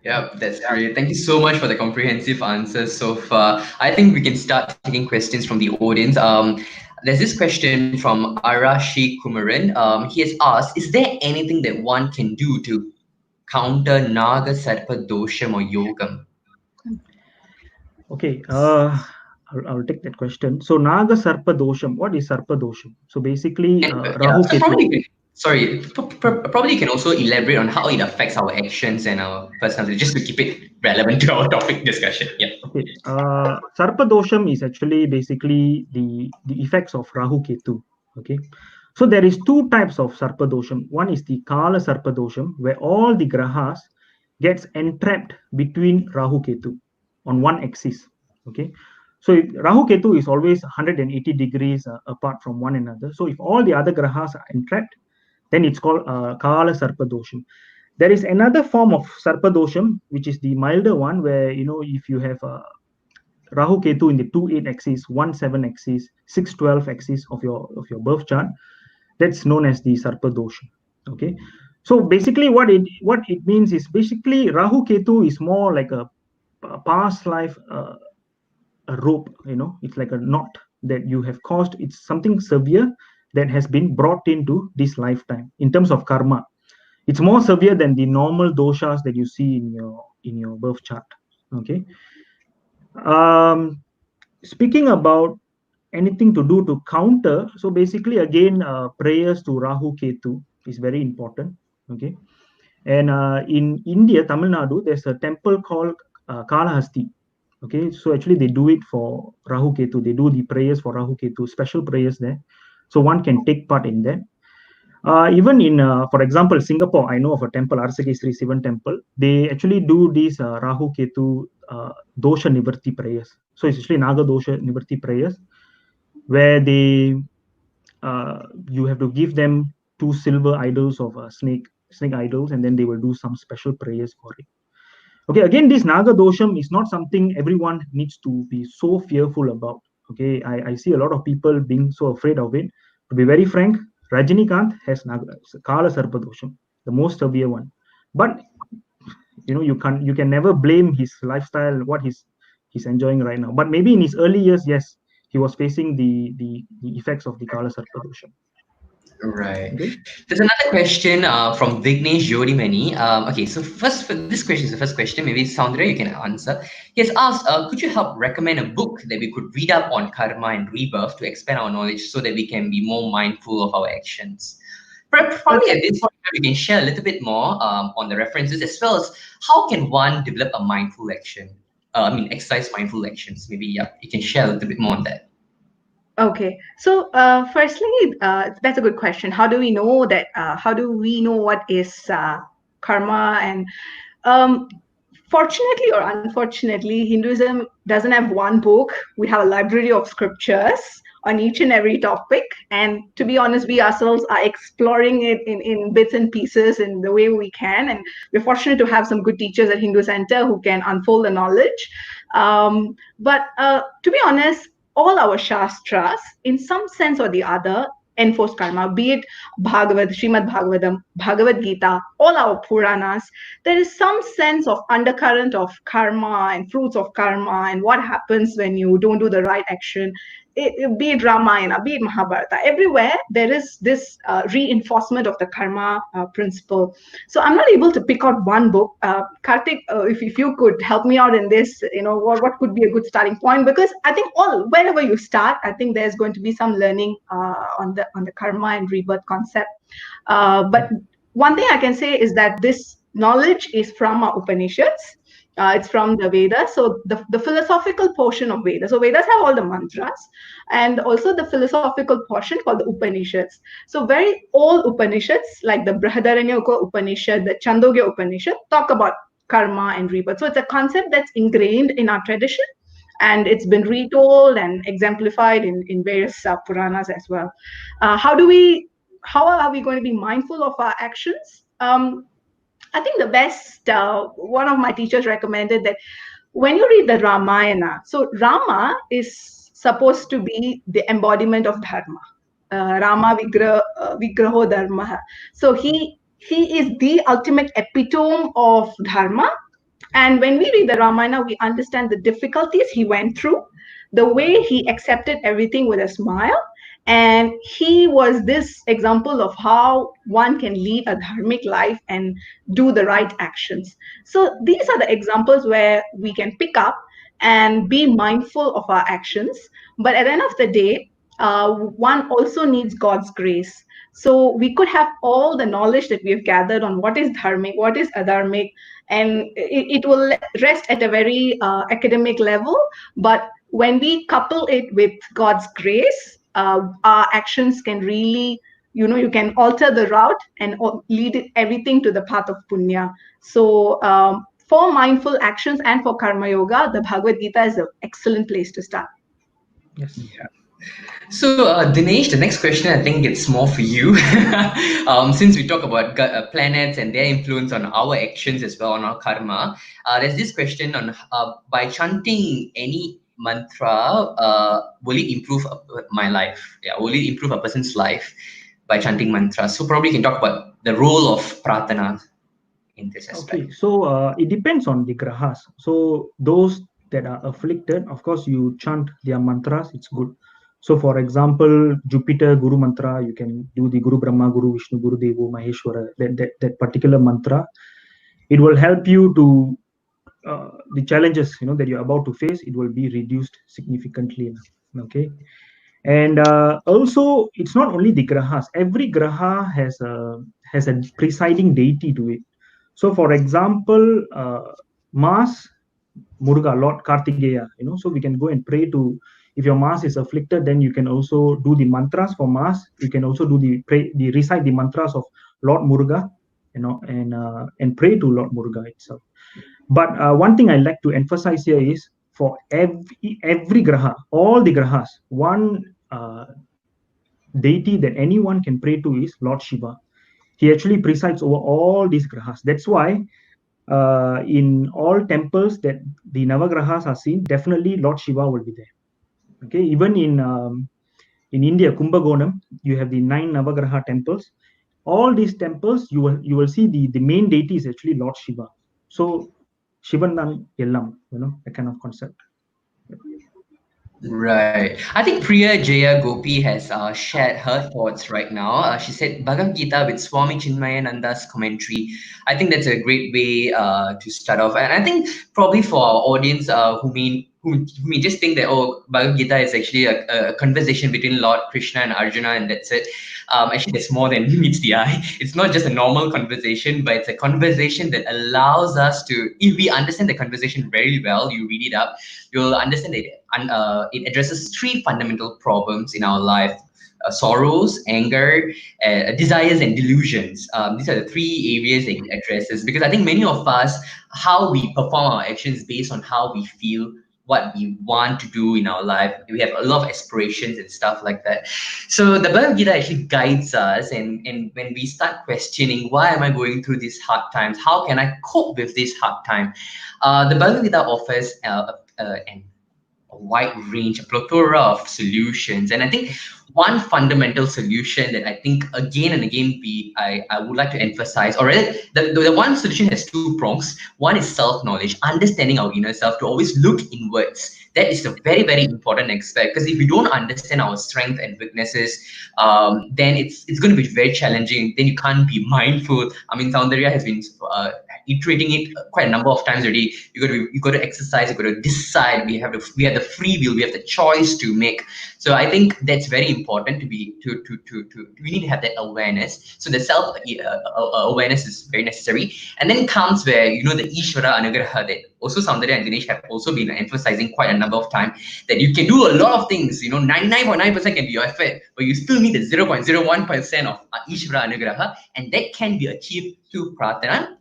Yeah, that's great. Thank you so much for the comprehensive answers so far. I think we can start taking questions from the audience. There's this question from Arashi Kumaran. He has asked, is there anything that one can do to counter Naga Sarpa Dosham or Yogam? Okay, I'll take that question. So Naga Sarpa Dosham, what is Sarpa Dosham? So basically, Rahu Ketu. Probably you can also elaborate on how it affects our actions and our personality, just to keep it relevant to our topic discussion. Yeah. Okay. Sarpa Dosham is actually basically the effects of Rahu Ketu. Okay. So there is two types of Sarpa Dosham. One is the Kala Sarpa Dosham, where all the grahas gets entrapped between Rahu Ketu on one axis. Okay. So Rahu Ketu is always 180 degrees apart from one another. So if all the other grahas are entrapped, then it's called Kala Sarpa Dosham. There is another form of Sarpa Dosham, which is the milder one, where if you have Rahu Ketu in the 2-8 axis, 1-7 axis, 6-12 axis of your birth chart, that's known as the Sarpa Dosham. Okay, so basically what it means is, basically Rahu Ketu is more like a past life a rope. It's like a knot that you have caused. It's something severe that has been brought into this lifetime in terms of karma. It's more severe than the normal doshas that you see in your birth chart. Okay. Speaking about anything to do to counter, so basically again, prayers to Rahu Ketu is very important. Okay. And in India, Tamil Nadu, there's a temple called Kalahasti. Okay, so actually they do it for Rahu Ketu. They do the prayers for Rahu Ketu, special prayers there. So one can take part in that. Even in, for example, Singapore, I know of a temple, Arsakesri Sivan temple. They actually do these Rahu Ketu Dosha Nivarti prayers. So it's actually Naga Dosha Nivarti prayers, where you have to give them 2 silver idols of snake idols, and then they will do some special prayers for it. Okay, again, this Naga Dosham is not something everyone needs to be so fearful about. Okay, I see a lot of people being so afraid of it. To be very frank, Rajinikanth has Kala Sarpa Dosham, the most severe one. But you can never blame his lifestyle, what he's enjoying right now. But maybe in his early years, yes, he was facing the effects of the Kala Sarpa Dosham. Right. Okay. There's another question from Vignesh Jodimani. Okay, so first, for this question is the first question. Maybe Soundharya, you can answer. He has asked, could you help recommend a book that we could read up on karma and rebirth to expand our knowledge so that we can be more mindful of our actions? Probably at this point, we can share a little bit more on the references, as well as how can one develop a mindful action? Exercise mindful actions. Maybe, yeah, you can share a little bit more on that. Okay, so firstly, that's a good question. How do we know that? How do we know what is karma? And fortunately or unfortunately, Hinduism doesn't have one book. We have a library of scriptures on each and every topic. And to be honest, we ourselves are exploring it in bits and pieces in the way we can. And we're fortunate to have some good teachers at Hindu Center who can unfold the knowledge. But to be honest, all our shastras, in some sense or the other, enforce karma, be it Bhagavad, Srimad Bhagavatam, Bhagavad Gita, all our Puranas. There is some sense of undercurrent of karma and fruits of karma and what happens when you don't do the right action. Be it Ramayana, be it Mahabharata, everywhere there is this reinforcement of the karma principle. So I'm not able to pick out one book. Karthik, if you could help me out in this, what could be a good starting point? Because I think wherever you start, I think there's going to be some learning on the karma and rebirth concept. But one thing I can say is that this knowledge is from our Upanishads. It's from the Vedas, so the philosophical portion of Vedas. So Vedas have all the mantras, and also the philosophical portion called the Upanishads. So very old Upanishads, like the Brihadaranyaka Upanishad, the Chandogya Upanishad, talk about karma and rebirth. So it's a concept that's ingrained in our tradition, and it's been retold and exemplified in various Puranas as well. How are we going to be mindful of our actions? I think the best, one of my teachers recommended that when you read the Ramayana, so Rama is supposed to be the embodiment of Dharma. Rama Vigraho Dharma. So he is the ultimate epitome of Dharma. And when we read the Ramayana, we understand the difficulties he went through, the way he accepted everything with a smile. And he was this example of how one can lead a dharmic life and do the right actions. So these are the examples where we can pick up and be mindful of our actions. But at the end of the day, one also needs God's grace. So we could have all the knowledge that we've gathered on what is dharmic, what is adharmic, and it will rest at a very academic level. But when we couple it with God's grace, our actions can really, you can alter the route and lead everything to the path of punya. So for mindful actions and for karma yoga, the Bhagavad Gita is an excellent place to start. Yes. Yeah. So, Dinesh, the next question, I think it's more for you. Since we talk about planets and their influence on our actions as well, on our karma, there's this question on by chanting any mantra, will it improve my life? Yeah, will it improve a person's life by chanting mantras? So, probably you can talk about the role of pratana in this aspect. Okay, so it depends on the grahas. So those that are afflicted, of course, you chant their mantras, it's good. So for example, Jupiter Guru Mantra, you can do the Guru Brahma, Guru Vishnu, Guru Devo, Maheshwara, that particular mantra. It will help you to the challenges that you're about to face, it will be reduced significantly. Okay, and also it's not only the grahas. Every graha has a presiding deity to it. So, for example, Mars, Muruga, Lord Kartigeya. So we can go and pray to. If your Mars is afflicted, then you can also do the mantras for Mars. You can also do the recite the mantras of Lord Muruga, and pray to Lord Muruga itself. But one thing I like to emphasize here is for every graha, all the grahas, one deity that anyone can pray to is Lord Shiva. He actually presides over all these grahas. That's why in all temples that the Navagrahas are seen, definitely Lord Shiva will be there. Okay, even in India, Kumbakonam, you have the 9 Navagraha temples. All these temples, you will see the main deity is actually Lord Shiva. So Shivanam Yellam, that kind of concept. Right. I think Priya Jaya Gopi has shared her thoughts right now. She said Bhagavad Gita with Swami Chinmayananda's commentary. I think that's a great way to start off. And I think probably for our audience who may just think that, oh, Bhagavad Gita is actually a conversation between Lord Krishna and Arjuna and that's it. Actually, there's more than meets the eye. It's not just a normal conversation, but it's a conversation that allows us to, if we understand the conversation very well, you read it up, you'll understand that it addresses 3 fundamental problems in our life. Sorrows, anger, desires, and delusions. These are the 3 areas that it addresses, because I think many of us, how we perform our actions based on how we feel, what we want to do in our life. We have a lot of aspirations and stuff like that. So the Bhagavad Gita actually guides us, and when we start questioning, why am I going through these hard times? How can I cope with this hard time? The Bhagavad Gita offers a wide range, a plethora of solutions. And I think one fundamental solution that I think again and again I would like to emphasize, or rather, the one solution has 2 prongs. One is self-knowledge, understanding our inner self, to always look inwards. That is a very, very important aspect, because if we don't understand our strength and weaknesses, then it's going to be very challenging. Then you can't be mindful. I mean, Soundharya has been iterating it quite a number of times already. You got to exercise. You got to decide. We have the free will. We have the choice to make. So I think that's very important to we need to have that awareness. So the self awareness is very necessary. And then comes where the Ishvara Anugraha that also Soundharya and Dinesh have also been emphasizing quite a number of times, that you can do a lot of things. 99.9% can be your effort, but you still need the 0.01% of Ishvara Anugraha, and that can be achieved through Pratana.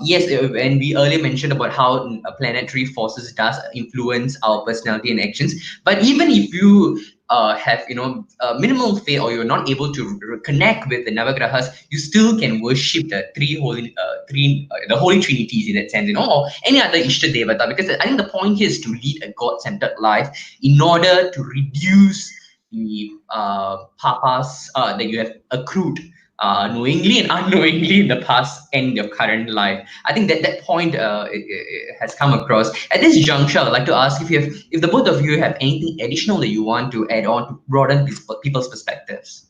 Yes, when we earlier mentioned about how planetary forces does influence our personality and actions, but even if you have minimal faith, or you're not able to connect with the Navagrahas, you still can worship the the holy trinities in that sense, or any other Ishta Devata, because I think the point here is to lead a God-centered life in order to reduce the papas that you have accrued knowingly and unknowingly in the past and your current life. I think that point it has come across. At this juncture, I'd like to ask if the both of you have anything additional that you want to add on to broaden people's perspectives.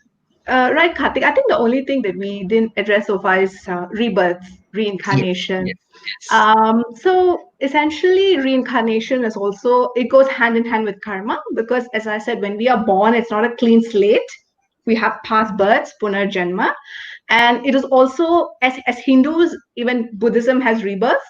Right, Karthik. I think the only thing that we didn't address so far is rebirth, reincarnation. Yes. So essentially, reincarnation is also, it goes hand in hand with karma, because as I said, when we are born, it's not a clean slate. We have past births, punarjanma, and it is also, as Hindus, even Buddhism has rebirth.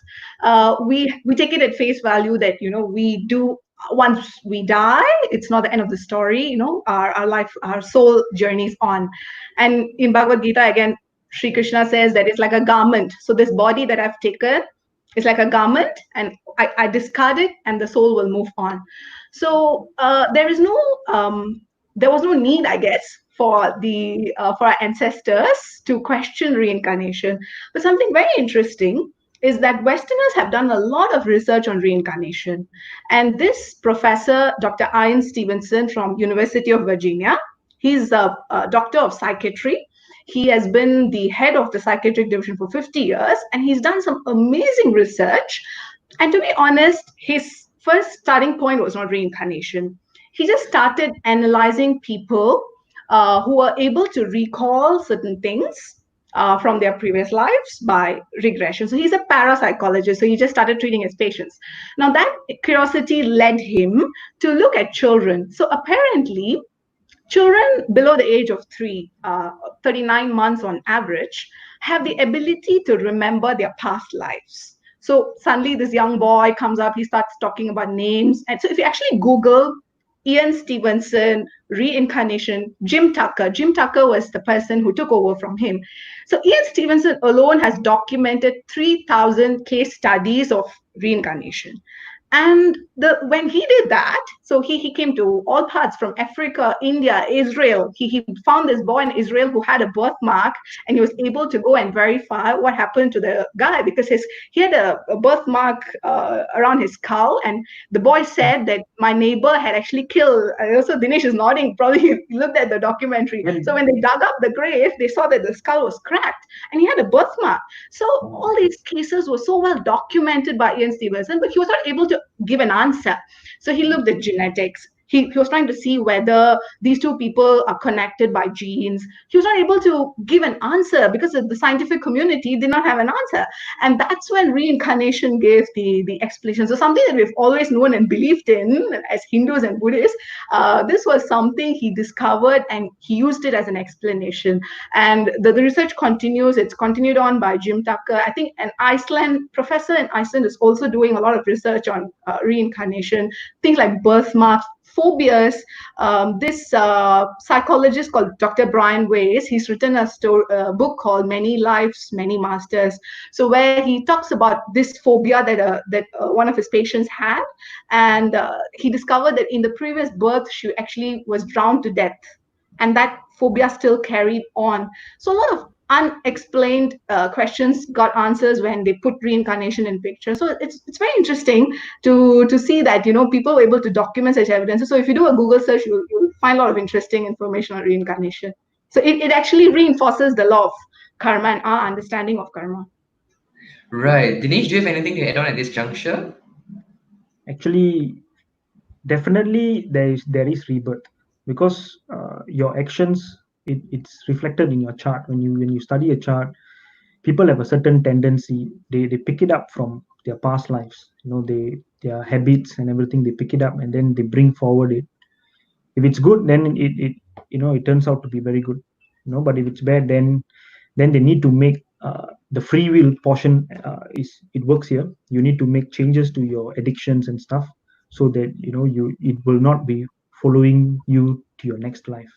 We take it at face value that we do. Once we die, it's not the end of the story. Our life, our soul journeys on. And in Bhagavad Gita, again, Sri Krishna says that it's like a garment. So this body that I've taken is like a garment, and I discard it, and the soul will move on. So there was no need, I guess, for our ancestors to question reincarnation. But something very interesting is that Westerners have done a lot of research on reincarnation. And this professor, Dr. Ian Stevenson from University of Virginia, he's a doctor of psychiatry. He has been the head of the psychiatric division for 50 years, and he's done some amazing research. And to be honest, his first starting point was not reincarnation. He just started analyzing people who are able to recall certain things from their previous lives by regression. So he's a parapsychologist. So he just started treating his patients. Now that curiosity led him to look at children. So apparently, children below the age of 39 months on average, have the ability to remember their past lives. So suddenly this young boy comes up, he starts talking about names. And so if you actually Google Ian Stevenson, reincarnation, Jim Tucker was the person who took over from him. So Ian Stevenson alone has documented 3,000 case studies of reincarnation. And when he did that, so he came to all parts from Africa, India, Israel. He found this boy in Israel who had a birthmark, and he was able to go and verify what happened to the guy because he had a birthmark around his skull, and the boy said that my neighbor had actually killed. Also, Dinesh is nodding. Probably he looked at the documentary. So when they dug up the grave, they saw that the skull was cracked, and he had a birthmark. So all these cases were so well documented by Ian Stevenson, but he was not able to give an answer. So he looked at genetics. He was trying to see whether these two people are connected by genes. He was not able to give an answer because the scientific community did not have an answer. And that's when reincarnation gave the explanation. So something that we've always known and believed in as Hindus and Buddhists, this was something he discovered and he used it as an explanation. And the research continues. It's continued on by Jim Tucker. I think an professor in Iceland is also doing a lot of research on reincarnation, things like birthmarks, phobias. This psychologist called Dr. Brian Weiss, he's written a book called Many Lives, Many Masters. So where he talks about this phobia that one of his patients had, and he discovered that in the previous birth, she actually was drowned to death, and that phobia still carried on. So a lot of unexplained questions got answers when they put reincarnation in picture. So it's very interesting to see that people were able to document such evidence. So if you do a Google search, you'll find a lot of interesting information on reincarnation. So it actually reinforces the law of karma and our understanding of karma. Right. Dinesh, do you have anything to add on at this juncture? Actually, definitely there is rebirth, because your actions, it's reflected in your chart. When you study a chart, people have a certain tendency, they pick it up from their past lives, their habits and everything, they pick it up and then they bring forward it. If it's good, then it turns out to be very good, but if it's bad, then they need to make the free will portion, it works here. You need to make changes to your addictions and stuff, so that it will not be following you to your next life.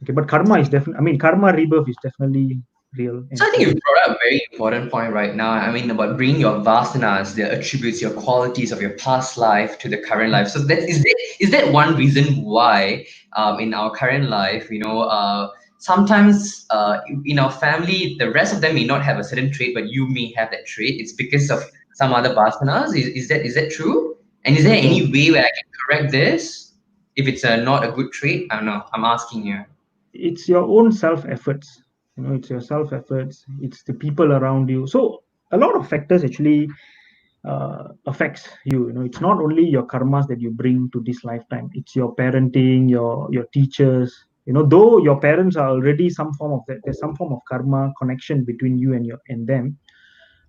Okay, but karma is definitely, karma rebirth is definitely real. So I think you brought up a very important point right now. I mean, about bringing your vasanas, the attributes, your qualities of your past life to the current life. So is that one reason why in our current life, sometimes in our family, the rest of them may not have a certain trait, but you may have that trait. It's because of some other vasanas. Is that true? And is there any way where I can correct this if it's not a good trait? I don't know. I'm asking you. It's your own self efforts. It's your self efforts. It's the people around you. So a lot of factors actually affects you. It's not only your karmas that you bring to this lifetime. It's your parenting, your teachers. Though your parents are already some form of that, there's some form of karma connection between you and them.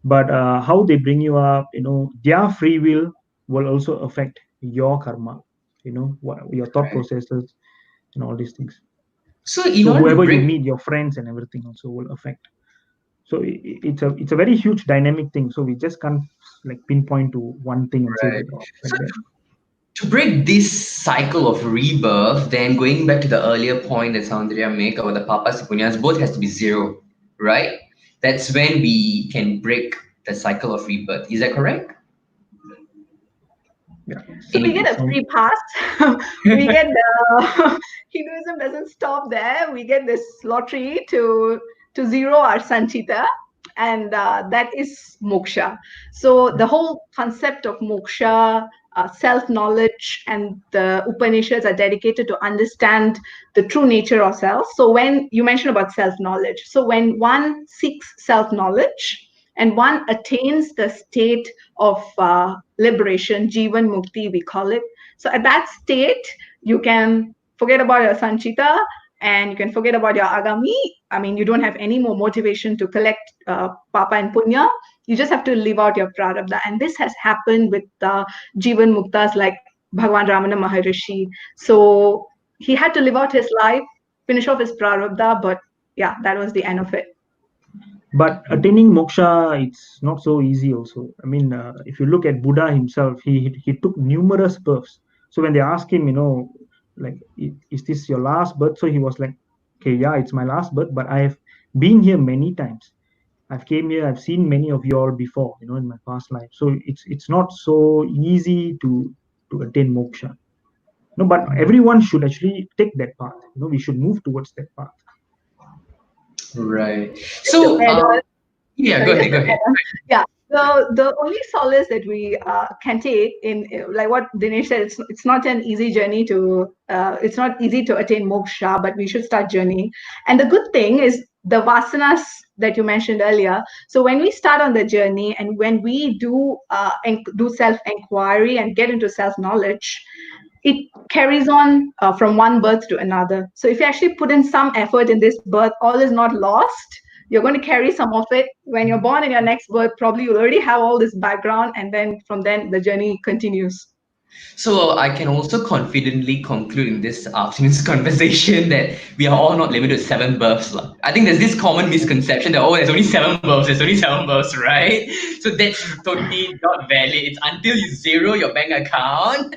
But how they bring you up, their free will also affect your karma. What your thought processes and all these things. So whoever you meet, your friends and everything also will affect. So it's a very huge dynamic thing. So we just can't pinpoint to one thing and say that. So to break this cycle of rebirth, then going back to the earlier point that Soundharya made about the papas and punyas, both has to be zero, right? That's when we can break the cycle of rebirth. Is that correct? Yeah. So we get a free pass. We get the Hinduism doesn't stop there. We get this lottery to zero our sanchita, and that is moksha. So the whole concept of moksha, self-knowledge, and the Upanishads are dedicated to understand the true nature of self. So when you mentioned about self-knowledge, so when one seeks self-knowledge, and one attains the state of liberation, Jivan Mukti, we call it. So at that state, you can forget about your sanchita and you can forget about your agami. I mean, you don't have any more motivation to collect papa and punya. You just have to live out your prarabdha. And this has happened with Jivan Muktas like Bhagwan Ramana Maharishi. So he had to live out his life, finish off his prarabdha, but yeah, that was the end of it. But attaining moksha, it's not so easy also. I mean, if you look at Buddha himself, he took numerous births. So when they asked him, like, is this your last birth? So he was like, okay, yeah, it's my last birth, but I have been here many times. I've came here, I've seen many of you all before, in my past life. So it's not so easy to attain moksha. No, but everyone should actually take that path. We should move towards that path. Right. So, yeah, go ahead. Yeah. The only solace that we can take in, like what Dinesh said, it's not an easy journey it's not easy to attain moksha, but we should start journeying. And the good thing is the vasanas that you mentioned earlier. So when we start on the journey and when we do self-inquiry and get into self-knowledge, it carries on from one birth to another. So if you actually put in some effort in this birth, all is not lost. You're going to carry some of it. When you're born in your next birth, probably you already have all this background, and then from then the journey continues. So I can also confidently conclude in this afternoon's conversation that we are all not limited to 7 births. I think there's this common misconception that, there's only 7 births, right? So that's totally not valid. It's until you zero your bank account,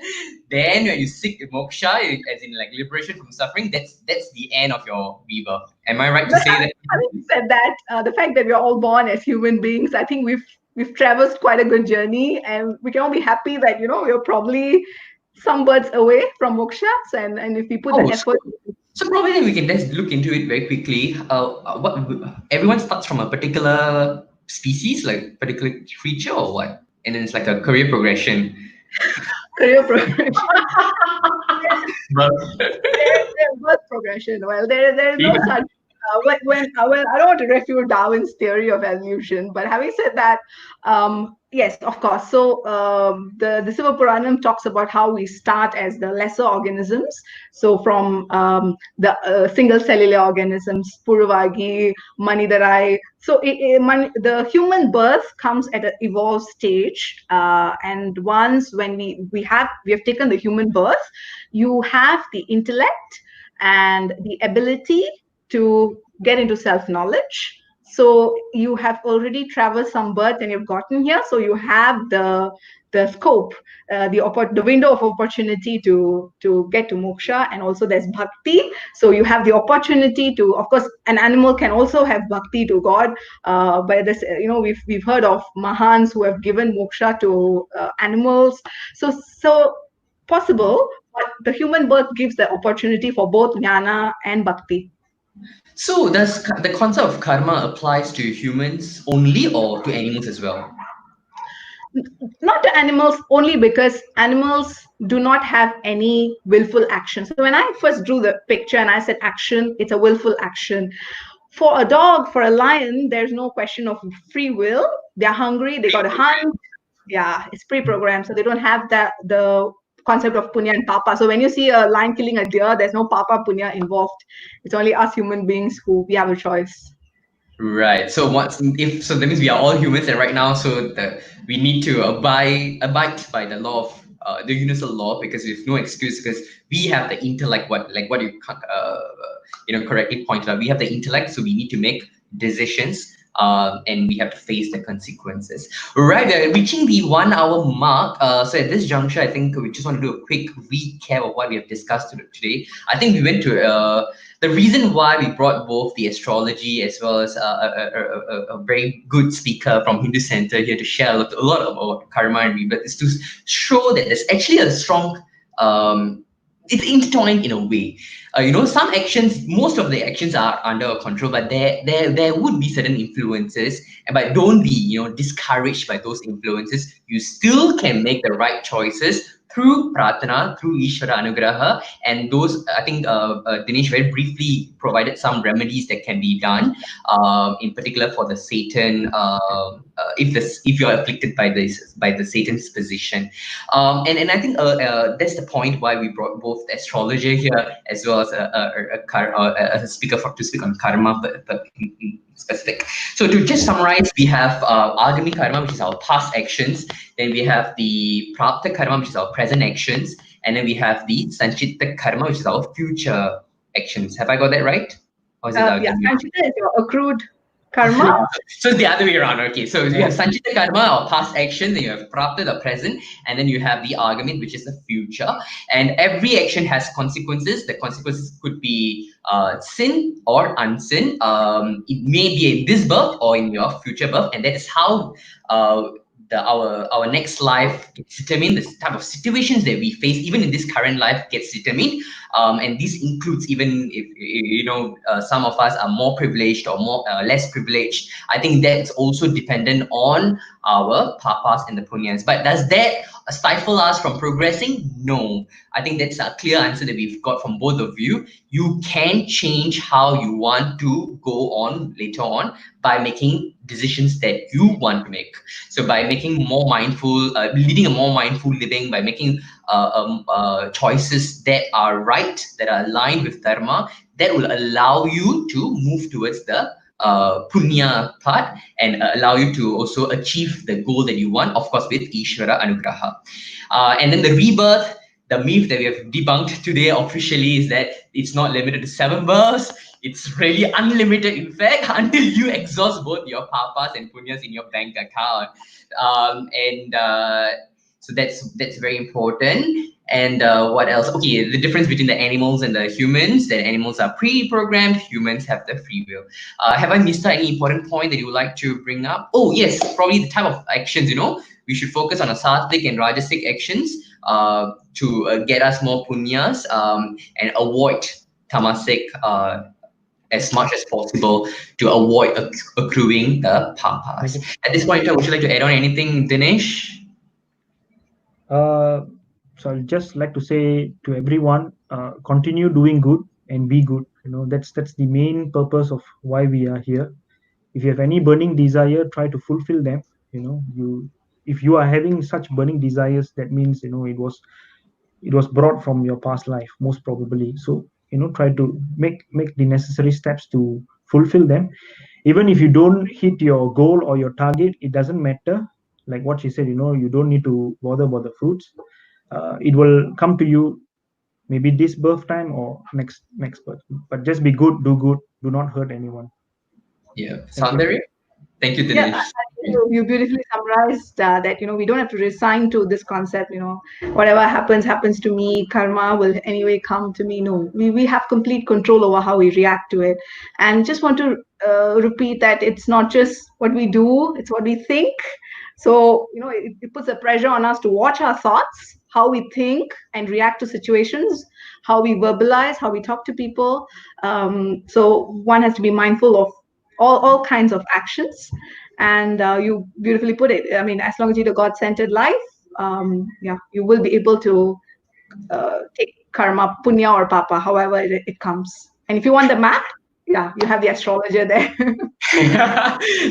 then when you seek moksha, as in like liberation from suffering, that's the end of your rebirth. Am I right to say that? Having said that, the fact that we're all born as human beings, I think we've traversed quite a good journey, and we can all be happy that we're probably some births away from moksha, and if we put the effort. So probably then we can just look into it very quickly. Everyone starts from a particular species, like particular creature, or what? And then it's like a career progression. Career progression. Birth progression. Well, there is no such. When I don't want to refute Darwin's theory of evolution, but having said that, yes, of course. So the Siva Puranam talks about how we start as the lesser organisms. So from the single cellular organisms, Puruvagi, Manidarai. So the human birth comes at an evolved stage, and once when we have taken the human birth, you have the intellect and the ability to get into self-knowledge. So you have already traversed some birth and you've gotten here. So you have the scope, the window of opportunity to get to moksha, and also there's bhakti. So you have the opportunity to, of course, an animal can also have bhakti to God. But this, we've heard of mahans who have given moksha to animals. So possible, but the human birth gives the opportunity for both jnana and bhakti. So does the concept of karma applies to humans only or to animals as well? Not to animals only, because animals do not have any willful action. So when I first drew the picture and I said action, it's a willful action. For a dog, for a lion, there's no question of free will. They're hungry, they got to hunt. Yeah, it's pre-programmed, so they don't have the concept of punya and papa. So when you see a lion killing a deer, there's no papa punya involved. It's only us human beings who we have a choice. Right. So so that means we are all humans, and right now, so we need to abide by the law of the universal law, because there's no excuse, because we have the intellect. What you correctly pointed out, we have the intellect, so we need to make decisions. And we have to face the consequences. Right, we're reaching the 1 hour mark. So at this juncture, I think we just want to do a quick recap of what we have discussed today. I think we went to the reason why we brought both the astrology as well as a very good speaker from Hindu Center here to share a lot about karma and rebirth, is to show that there's actually a strong it's intertwined in a way. Some actions, most of the actions are under our control, but there would be certain influences. But don't be, discouraged by those influences. You still can make the right choices through pratana, through Ishvara Anugraha, and those, I think Dinesh very briefly provided some remedies that can be done, in particular for the Satan if you're afflicted by the Satan's position. And I think that's the point why we brought both astrologer here as well as a speaker to speak on karma, but in specific. So to just summarize, we have Agami karma, which is our past actions. Then we have the Prapta karma, which is our present actions. And then we have the Sanchitta karma, which is our future actions. Have I got that right? Or is it Yeah, Sanchita is your accrued karma. So it's the other way around. Okay, so you have Sanchita karma or past action, then you have Prapta, the present, and then you have the Agami, which is the future. And every action has consequences. The consequences could be sin or unsin. It may be in this birth or in your future birth, and that is how our next life gets determined. The type of situations that we face, even in this current life, gets determined. And this includes even if some of us are more privileged or more less privileged. I think that's also dependent on our papas and the punyas. But does that stifle us from progressing? No. I think that's a clear answer that we've got from both of you. You can change how you want to go on later on by making decisions that you want to make. So by making more mindful, leading a more mindful living, by making choices that are right, that are aligned with dharma, that will allow you to move towards the punya part and allow you to also achieve the goal that you want, of course, with Ishvara Anugraha. And then the rebirth, the myth that we have debunked today officially is that it's not limited to 7 births. It's really unlimited, in fact, until you exhaust both your papas and punyas in your bank account. So that's very important. And what else? Okay, the difference between the animals and the humans, that animals are pre-programmed, humans have the free will. Have I missed out any important point that you would like to bring up? Oh, yes, probably the type of actions, we should focus on a sattvic and rajasic actions to get us more punyas and avoid tamasic as much as possible to avoid accruing the papas. At this point in time, would you like to add on anything, Dinesh? So I'll just like to say to everyone, continue doing good and be good. That's the main purpose of why we are here. If you have any burning desire, try to fulfill them. If you are having such burning desires, that means it was brought from your past life, most probably. So try to make the necessary steps to fulfill them. Even if you don't hit your goal or your target, it doesn't matter. Like what she said, you don't need to bother about the fruits. It will come to you maybe this birth time or next birth. But just be good, do good, do not hurt anyone. Yeah, Soundharya. Thank you, Dinesh. Yeah, you beautifully summarized that we don't have to resign to this concept. Whatever happens to me. Karma will anyway come to me. No, we have complete control over how we react to it. And just want to repeat that it's not just what we do; it's what we think. So it puts a pressure on us to watch our thoughts, how we think and react to situations, how we verbalize, how we talk to people. So one has to be mindful of all kinds of actions. And you beautifully put it. I mean, as long as you do God-centered life, you will be able to take karma, punya or papa, however it comes. And if you want the map, you have the astrologer there.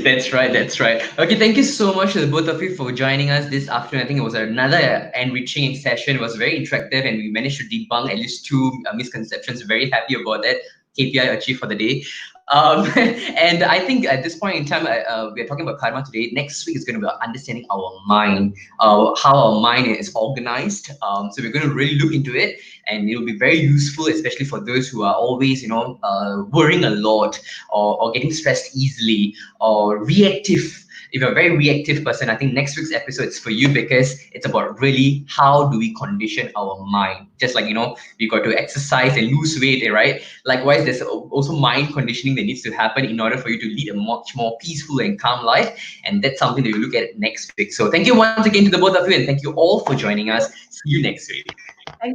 That's right. Okay, thank you so much to the both of you for joining us this afternoon. I think it was another enriching session. It was very interactive and we managed to debunk at least 2 misconceptions. Very happy about that. KPI achieved for the day. And I think at this point in time, we're talking about karma today. Next week is going to be about understanding our mind, how our mind is organized. So we're going to really look into it, and it'll be very useful, especially for those who are always, worrying a lot or getting stressed easily or reactive. If you're a very reactive person, I think next week's episode is for you because it's about really how do we condition our mind. Just like, we got to exercise and lose weight, right? Likewise, there's also mind conditioning that needs to happen in order for you to lead a much more peaceful and calm life. And that's something that we look at next week. So thank you once again to the both of you, and thank you all for joining us. See you next week.